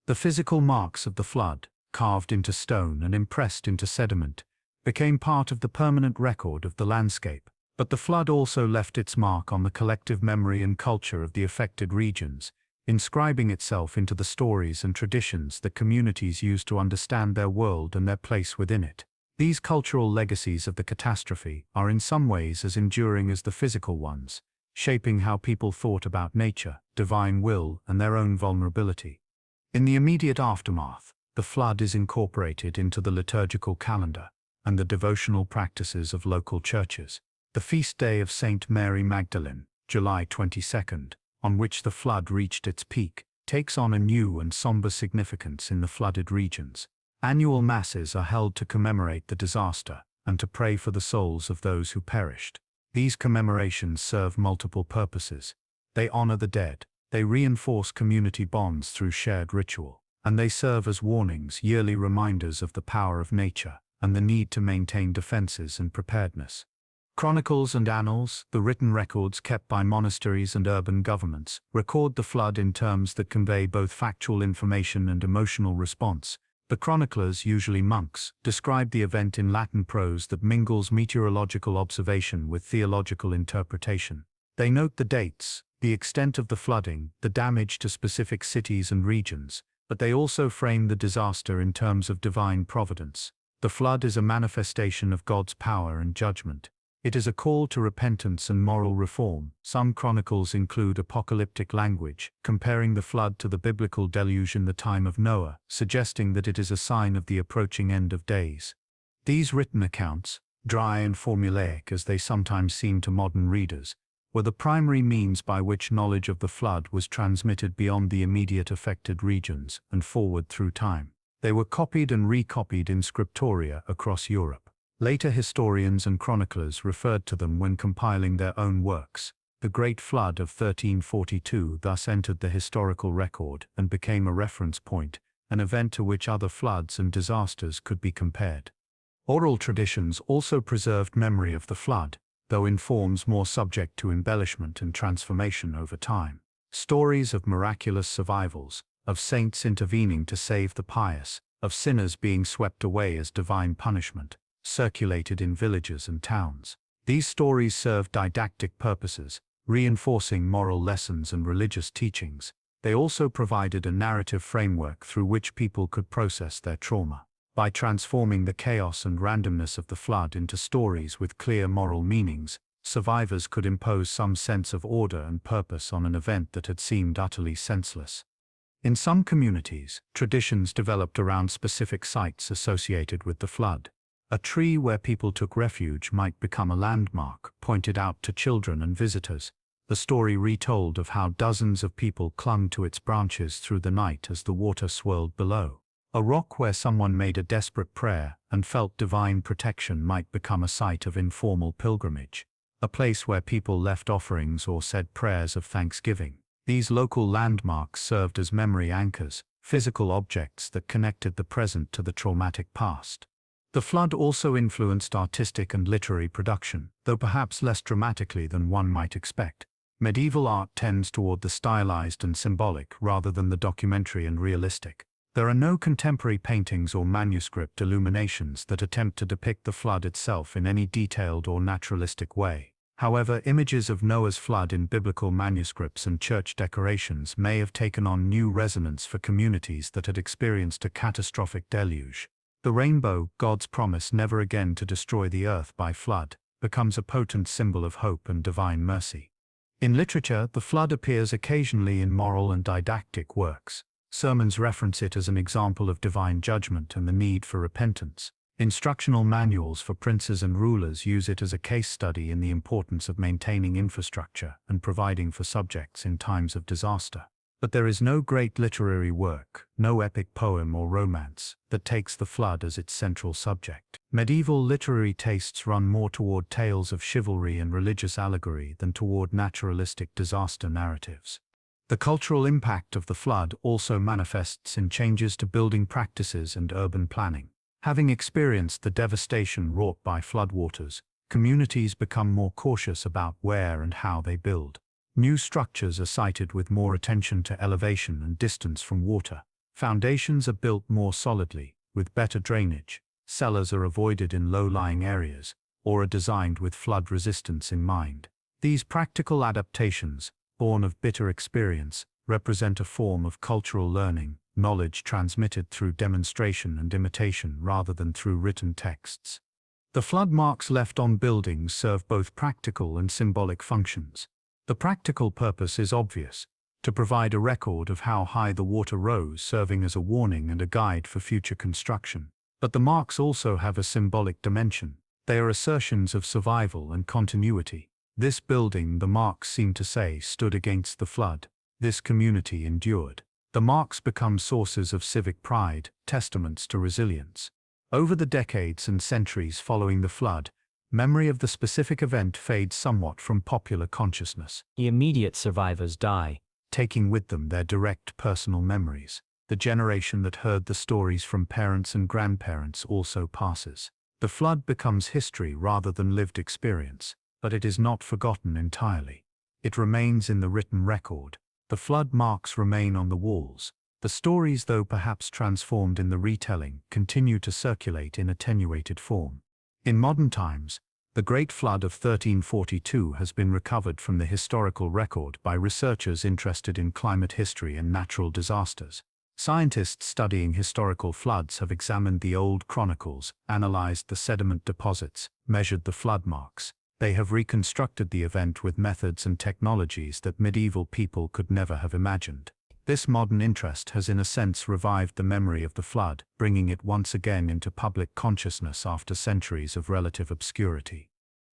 The physical marks of the flood, carved into stone and impressed into sediment, became part of the permanent record of the landscape. But the flood also left its mark on the collective memory and culture of the affected regions, inscribing itself into the stories and traditions that communities use to understand their world and their place within it. These cultural legacies of the catastrophe are in some ways as enduring as the physical ones, shaping how people thought about nature, divine will, and their own vulnerability. In the immediate aftermath, the flood is incorporated into the liturgical calendar and the devotional practices of local churches. The feast day of Saint Mary Magdalene, July 22nd, on which the flood reached its peak, takes on a new and somber significance in the flooded regions. Annual masses are held to commemorate the disaster and to pray for the souls of those who perished. These commemorations serve multiple purposes. They honor the dead, they reinforce community bonds through shared ritual, and they serve as warnings, yearly reminders of the power of nature and the need to maintain defenses and preparedness. Chronicles and annals, the written records kept by monasteries and urban governments, record the flood in terms that convey both factual information and emotional response. The chroniclers, usually monks, describe the event in Latin prose that mingles meteorological observation with theological interpretation. They note the dates, the extent of the flooding, the damage to specific cities and regions, but they also frame the disaster in terms of divine providence. The flood is a manifestation of God's power and judgment. It is a call to repentance and moral reform. Some chronicles include apocalyptic language, comparing the flood to the biblical deluge in the time of Noah, suggesting that it is a sign of the approaching end of days. These written accounts, dry and formulaic as they sometimes seem to modern readers, were the primary means by which knowledge of the flood was transmitted beyond the immediate affected regions and forward through time. They were copied and recopied in scriptoria across Europe. Later historians and chroniclers referred to them when compiling their own works. The Great Flood of 1342 thus entered the historical record and became a reference point, an event to which other floods and disasters could be compared. Oral traditions also preserved memory of the flood, though in forms more subject to embellishment and transformation over time. Stories of miraculous survivals, of saints intervening to save the pious, of sinners being swept away as divine punishment, circulated in villages and towns. These stories served didactic purposes, reinforcing moral lessons and religious teachings. They also provided a narrative framework through which people could process their trauma. By transforming the chaos and randomness of the flood into stories with clear moral meanings, survivors could impose some sense of order and purpose on an event that had seemed utterly senseless. In some communities, traditions developed around specific sites associated with the flood. A tree where people took refuge might become a landmark, pointed out to children and visitors. The story retold of how dozens of people clung to its branches through the night as the water swirled below. A rock where someone made a desperate prayer and felt divine protection might become a site of informal pilgrimage. A place where people left offerings or said prayers of thanksgiving. These local landmarks served as memory anchors, physical objects that connected the present to the traumatic past. The flood also influenced artistic and literary production, though perhaps less dramatically than one might expect. Medieval art tends toward the stylized and symbolic rather than the documentary and realistic. There are no contemporary paintings or manuscript illuminations that attempt to depict the flood itself in any detailed or naturalistic way. However, images of Noah's flood in biblical manuscripts and church decorations may have taken on new resonance for communities that had experienced a catastrophic deluge. The rainbow, God's promise never again to destroy the earth by flood, becomes a potent symbol of hope and divine mercy. In literature, the flood appears occasionally in moral and didactic works. Sermons reference it as an example of divine judgment and the need for repentance. Instructional manuals for princes and rulers use it as a case study in the importance of maintaining infrastructure and providing for subjects in times of disaster. But there is no great literary work, no epic poem or romance, that takes the flood as its central subject. Medieval literary tastes run more toward tales of chivalry and religious allegory than toward naturalistic disaster narratives. The cultural impact of the flood also manifests in changes to building practices and urban planning. Having experienced the devastation wrought by floodwaters, communities become more cautious about where and how they build. New structures are sited with more attention to elevation and distance from water. Foundations are built more solidly, with better drainage. Cellars are avoided in low-lying areas, or are designed with flood resistance in mind. These practical adaptations, born of bitter experience, represent a form of cultural learning, knowledge transmitted through demonstration and imitation rather than through written texts. The flood marks left on buildings serve both practical and symbolic functions. The practical purpose is obvious: to provide a record of how high the water rose, serving as a warning and a guide for future construction. But the marks also have a symbolic dimension. They are assertions of survival and continuity. This building, the marks seem to say, stood against the flood. This community endured. The marks become sources of civic pride, testaments to resilience. Over the decades and centuries following the flood, memory of the specific event fades somewhat from popular consciousness. The immediate survivors die, taking with them their direct personal memories. The generation that heard the stories from parents and grandparents also passes. The flood becomes history rather than lived experience, but it is not forgotten entirely. It remains in the written record. The flood marks remain on the walls. The stories, though perhaps transformed in the retelling, continue to circulate in attenuated form. In modern times, the Great Flood of 1342 has been recovered from the historical record by researchers interested in climate history and natural disasters. Scientists studying historical floods have examined the old chronicles, analyzed the sediment deposits, measured the flood marks. They have reconstructed the event with methods and technologies that medieval people could never have imagined. This modern interest has in a sense revived the memory of the flood, bringing it once again into public consciousness after centuries of relative obscurity.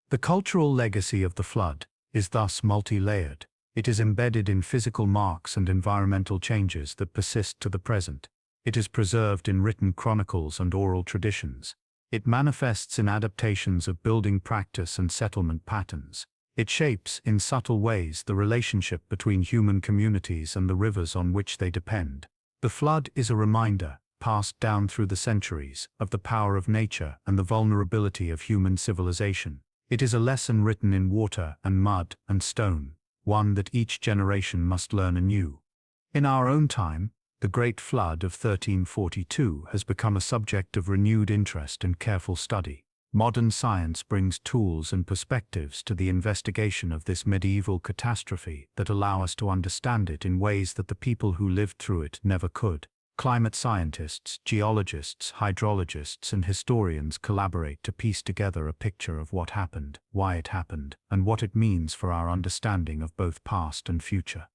The cultural legacy of the flood is thus multi-layered. It is embedded in physical marks and environmental changes that persist to the present. It is preserved in written chronicles and oral traditions. It manifests in adaptations of building practice and settlement patterns. It shapes, in subtle ways, the relationship between human communities and the rivers on which they depend. The flood is a reminder, passed down through the centuries, of the power of nature and the vulnerability of human civilization. It is a lesson written in water and mud and stone, one that each generation must learn anew. In our own time, the Great Flood of 1342 has become a subject of renewed interest and careful study. Modern science brings tools and perspectives to the investigation of this medieval catastrophe that allow us to understand it in ways that the people who lived through it never could. Climate scientists, geologists, hydrologists, and historians collaborate to piece together a picture of what happened, why it happened, and what it means for our understanding of both past and future.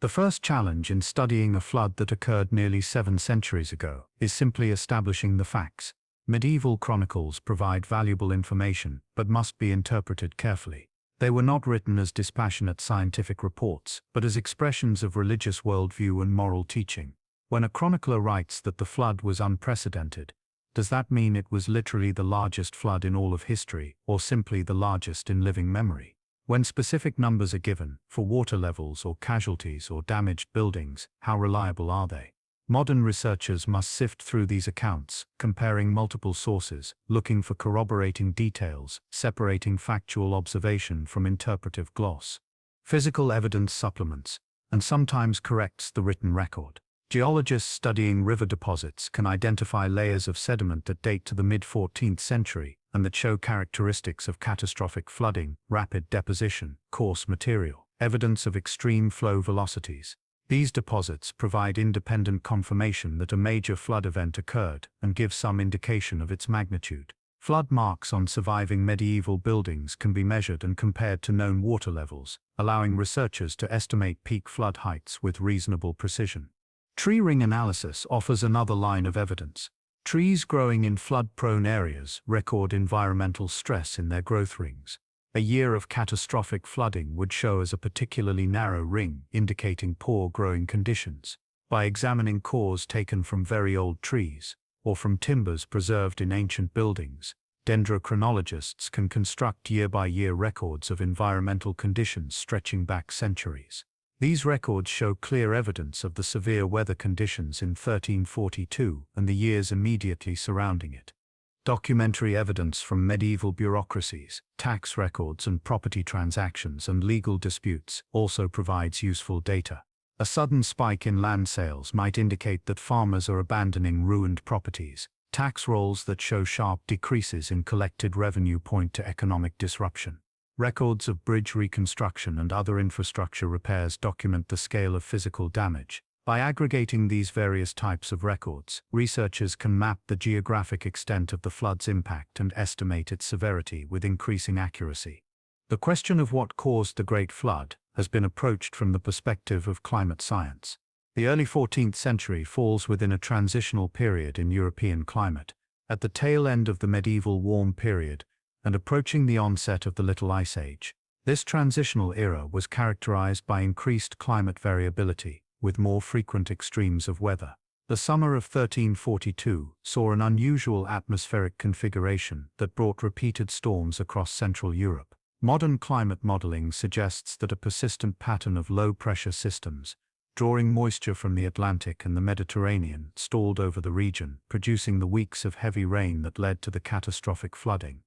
The first challenge in studying a flood that occurred nearly 7 centuries ago is simply establishing the facts. Medieval chronicles provide valuable information, but must be interpreted carefully. They were not written as dispassionate scientific reports, but as expressions of religious worldview and moral teaching. When a chronicler writes that the flood was unprecedented, does that mean it was literally the largest flood in all of history, or simply the largest in living memory? When specific numbers are given, for water levels or casualties or damaged buildings, how reliable are they? Modern researchers must sift through these accounts, comparing multiple sources, looking for corroborating details, separating factual observation from interpretive gloss. Physical evidence supplements, and sometimes corrects the written record. Geologists studying river deposits can identify layers of sediment that date to the mid-14th century and that show characteristics of catastrophic flooding, rapid deposition, coarse material, evidence of extreme flow velocities. These deposits provide independent confirmation that a major flood event occurred and give some indication of its magnitude. Flood marks on surviving medieval buildings can be measured and compared to known water levels, allowing researchers to estimate peak flood heights with reasonable precision. Tree ring analysis offers another line of evidence. Trees growing in flood-prone areas record environmental stress in their growth rings. A year of catastrophic flooding would show as a particularly narrow ring, indicating poor growing conditions. By examining cores taken from very old trees, or from timbers preserved in ancient buildings, dendrochronologists can construct year-by-year records of environmental conditions stretching back centuries. These records show clear evidence of the severe weather conditions in 1342 and the years immediately surrounding it. Documentary evidence from medieval bureaucracies, tax records and property transactions and legal disputes also provides useful data. A sudden spike in land sales might indicate that farmers are abandoning ruined properties. Tax rolls that show sharp decreases in collected revenue point to economic disruption. Records of bridge reconstruction and other infrastructure repairs document the scale of physical damage. By aggregating these various types of records, researchers can map the geographic extent of the flood's impact and estimate its severity with increasing accuracy. The question of what caused the Great Flood has been approached from the perspective of climate science. The early 14th century falls within a transitional period in European climate, at the tail end of the medieval warm period and approaching the onset of the Little Ice Age. This transitional era was characterized by increased climate variability, with more frequent extremes of weather. The summer of 1342 saw an unusual atmospheric configuration that brought repeated storms across Central Europe. Modern climate modeling suggests that a persistent pattern of low-pressure systems, drawing moisture from the Atlantic and the Mediterranean, stalled over the region, producing the weeks of heavy rain that led to the catastrophic flooding.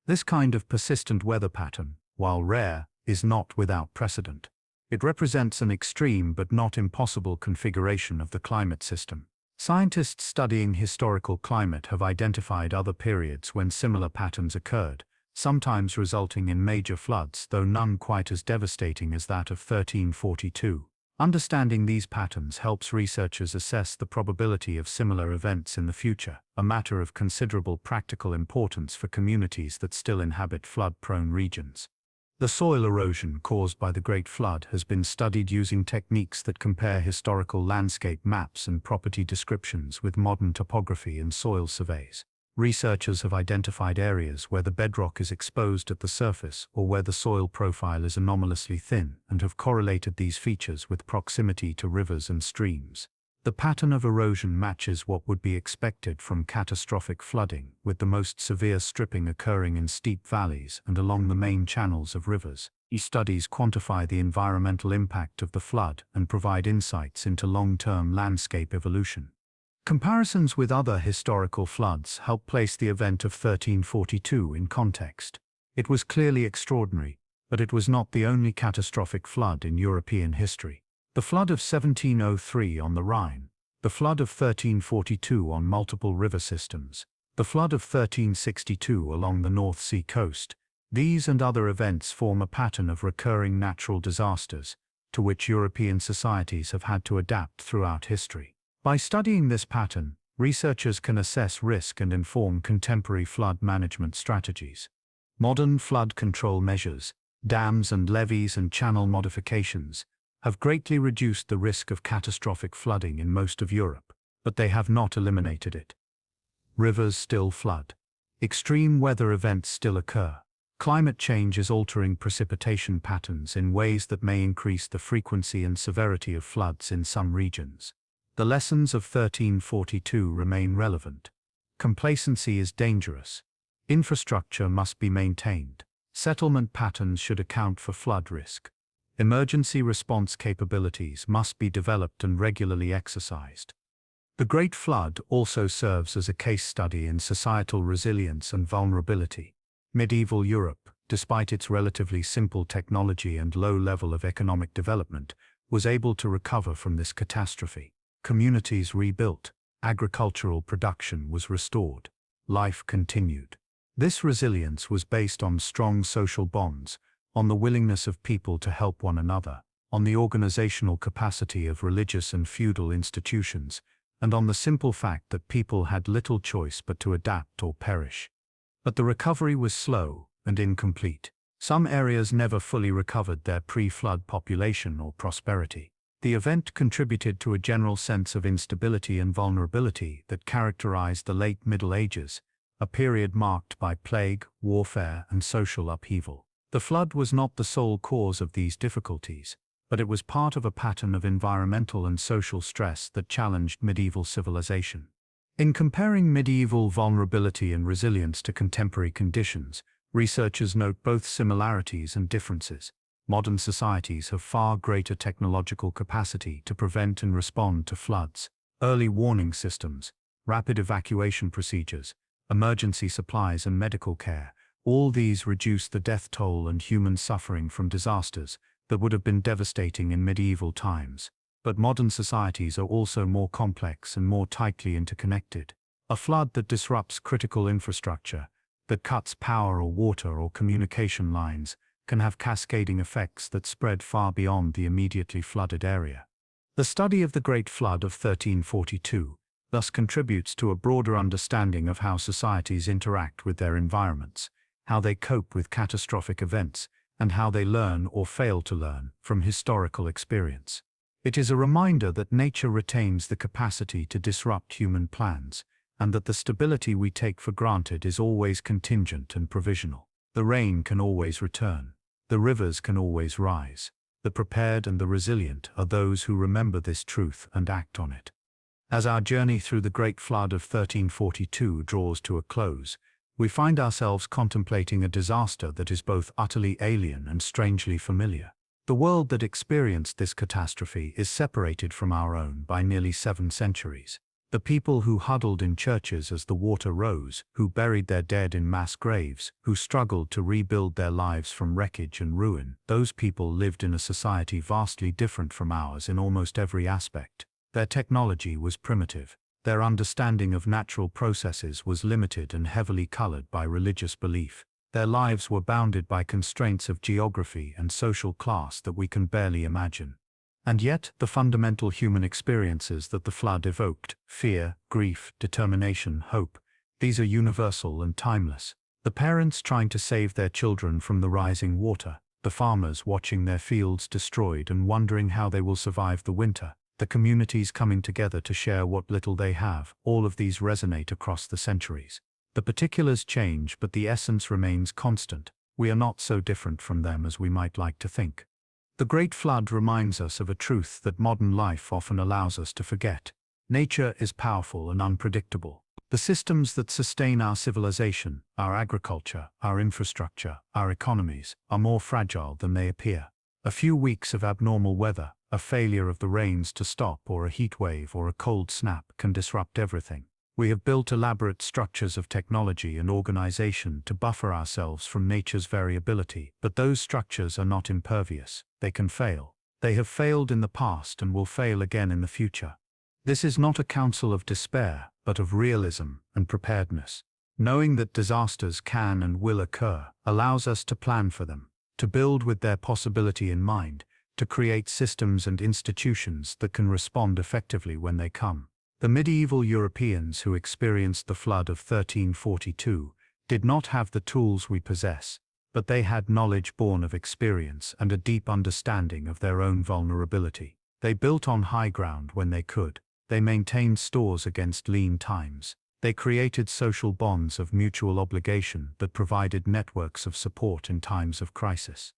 This kind of persistent weather pattern, while rare, is not without precedent. It represents an extreme but not impossible configuration of the climate system. Scientists studying historical climate have identified other periods when similar patterns occurred, sometimes resulting in major floods, though none quite as devastating as that of 1342. Understanding these patterns helps researchers assess the probability of similar events in the future, a matter of considerable practical importance for communities that still inhabit flood-prone regions. The soil erosion caused by the Great Flood has been studied using techniques that compare historical landscape maps and property descriptions with modern topography and soil surveys. Researchers have identified areas where the bedrock is exposed at the surface or where the soil profile is anomalously thin and have correlated these features with proximity to rivers and streams. The pattern of erosion matches what would be expected from catastrophic flooding, with the most severe stripping occurring in steep valleys and along the main channels of rivers. These studies quantify the environmental impact of the flood and provide insights into long-term landscape evolution. Comparisons with other historical floods help place the event of 1342 in context. It was clearly extraordinary, but it was not the only catastrophic flood in European history. The flood of 1703 on the Rhine, the flood of 1342 on multiple river systems, the flood of 1362 along the North Sea coast, these and other events form a pattern of recurring natural disasters, to which European societies have had to adapt throughout history. By studying this pattern, researchers can assess risk and inform contemporary flood management strategies. Modern flood control measures, dams and levees and channel modifications, have greatly reduced the risk of catastrophic flooding in most of Europe, but they have not eliminated it. Rivers still flood. Extreme weather events still occur. Climate change is altering precipitation patterns in ways that may increase the frequency and severity of floods in some regions. The lessons of 1342 remain relevant. Complacency is dangerous. Infrastructure must be maintained. Settlement patterns should account for flood risk. Emergency response capabilities must be developed and regularly exercised. The Great Flood also serves as a case study in societal resilience and vulnerability. Medieval Europe, despite its relatively simple technology and low level of economic development, was able to recover from this catastrophe. Communities rebuilt, agricultural production was restored, life continued. This resilience was based on strong social bonds, on the willingness of people to help one another, on the organizational capacity of religious and feudal institutions, and on the simple fact that people had little choice but to adapt or perish. But the recovery was slow and incomplete. Some areas never fully recovered their pre-flood population or prosperity. The event contributed to a general sense of instability and vulnerability that characterized the late Middle Ages, a period marked by plague, warfare, and social upheaval. The flood was not the sole cause of these difficulties, but it was part of a pattern of environmental and social stress that challenged medieval civilization. In comparing medieval vulnerability and resilience to contemporary conditions, researchers note both similarities and differences. Modern societies have far greater technological capacity to prevent and respond to floods. Early warning systems, rapid evacuation procedures, emergency supplies and medical care, all these reduce the death toll and human suffering from disasters that would have been devastating in medieval times. But modern societies are also more complex and more tightly interconnected. A flood that disrupts critical infrastructure, that cuts power or water or communication lines, can have cascading effects that spread far beyond the immediately flooded area. The study of the Great Flood of 1342 thus contributes to a broader understanding of how societies interact with their environments, how they cope with catastrophic events, and how they learn or fail to learn from historical experience. It is a reminder that nature retains the capacity to disrupt human plans, and that the stability we take for granted is always contingent and provisional. The rain can always return. The rivers can always rise. The prepared and the resilient are those who remember this truth and act on it. As our journey through the Great Flood of 1342 draws to a close, we find ourselves contemplating a disaster that is both utterly alien and strangely familiar. The world that experienced this catastrophe is separated from our own by nearly 7 centuries. The people who huddled in churches as the water rose, who buried their dead in mass graves, who struggled to rebuild their lives from wreckage and ruin, those people lived in a society vastly different from ours in almost every aspect. Their technology was primitive. Their understanding of natural processes was limited and heavily colored by religious belief. Their lives were bounded by constraints of geography and social class that we can barely imagine. And yet, the fundamental human experiences that the flood evoked, fear, grief, determination, hope, these are universal and timeless. The parents trying to save their children from the rising water, the farmers watching their fields destroyed and wondering how they will survive the winter, the communities coming together to share what little they have, all of these resonate across the centuries. The particulars change, but the essence remains constant. We are not so different from them as we might like to think. The Great Flood reminds us of a truth that modern life often allows us to forget. Nature is powerful and unpredictable. The systems that sustain our civilization, our agriculture, our infrastructure, our economies, are more fragile than they appear. A few weeks of abnormal weather, a failure of the rains to stop, or a heat wave or a cold snap can disrupt everything. We have built elaborate structures of technology and organization to buffer ourselves from nature's variability, but those structures are not impervious. They can fail. They have failed in the past and will fail again in the future. This is not a counsel of despair, but of realism and preparedness. Knowing that disasters can and will occur allows us to plan for them, to build with their possibility in mind, to create systems and institutions that can respond effectively when they come. The medieval Europeans who experienced the flood of 1342 did not have the tools we possess, but they had knowledge born of experience and a deep understanding of their own vulnerability. They built on high ground when they could. They maintained stores against lean times. They created social bonds of mutual obligation that provided networks of support in times of crisis.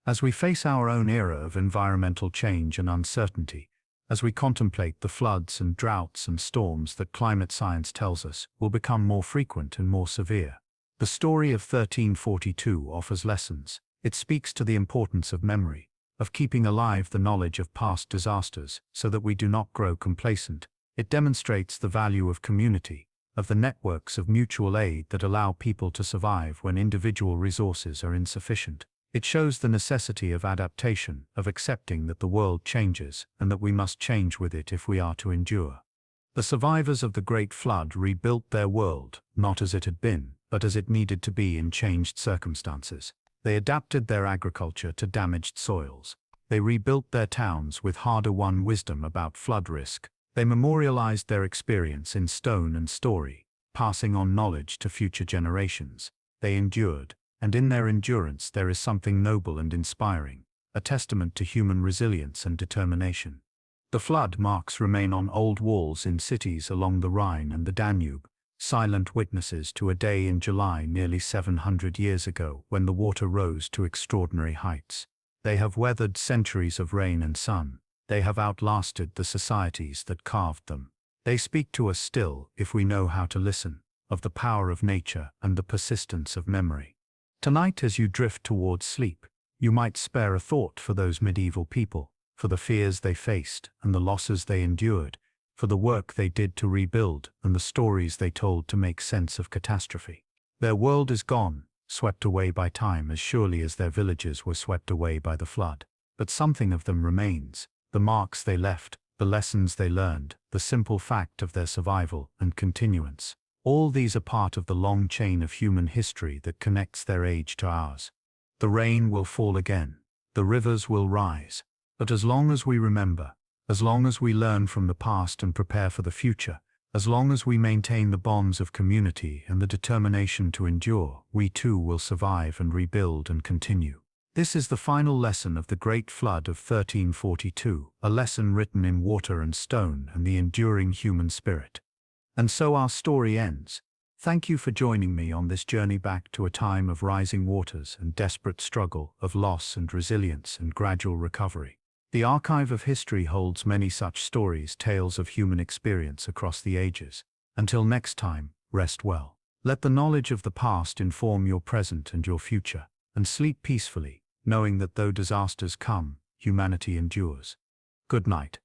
As we face our own era of environmental change and uncertainty, as we contemplate the floods and droughts and storms that climate science tells us will become more frequent and more severe, the story of 1342 offers lessons. It speaks to the importance of memory, of keeping alive the knowledge of past disasters so that we do not grow complacent. It demonstrates the value of community, of the networks of mutual aid that allow people to survive when individual resources are insufficient. It shows the necessity of adaptation, of accepting that the world changes and that we must change with it if we are to endure. The survivors of the Great Flood rebuilt their world, not as it had been, but as it needed to be in changed circumstances. They adapted their agriculture to damaged soils. They rebuilt their towns with hard-won wisdom about flood risk. They memorialized their experience in stone and story, passing on knowledge to future generations. They endured, and in their endurance there is something noble and inspiring, a testament to human resilience and determination. The flood marks remain on old walls in cities along the Rhine and the Danube, silent witnesses to a day in July nearly 700 years ago when the water rose to extraordinary heights. They have weathered centuries of rain and sun. They have outlasted the societies that carved them. They speak to us still, if we know how to listen, of the power of nature and the persistence of memory. Tonight, as you drift towards sleep, you might spare a thought for those medieval people, for the fears they faced and the losses they endured, for the work they did to rebuild and the stories they told to make sense of catastrophe. Their world is gone, swept away by time as surely as their villages were swept away by the flood. But something of them remains, the marks they left, the lessons they learned, the simple fact of their survival and continuance. All these are part of the long chain of human history that connects their age to ours. The rain will fall again, the rivers will rise, but as long as we remember, as long as we learn from the past and prepare for the future, as long as we maintain the bonds of community and the determination to endure, we too will survive and rebuild and continue. This is the final lesson of the Great Flood of 1342, a lesson written in water and stone and the enduring human spirit. And so our story ends. Thank you for joining me on this journey back to a time of rising waters and desperate struggle, of loss and resilience and gradual recovery. The archive of history holds many such stories, tales of human experience across the ages. Until next time, rest well. Let the knowledge of the past inform your present and your future, and sleep peacefully, knowing that though disasters come, humanity endures. Good night.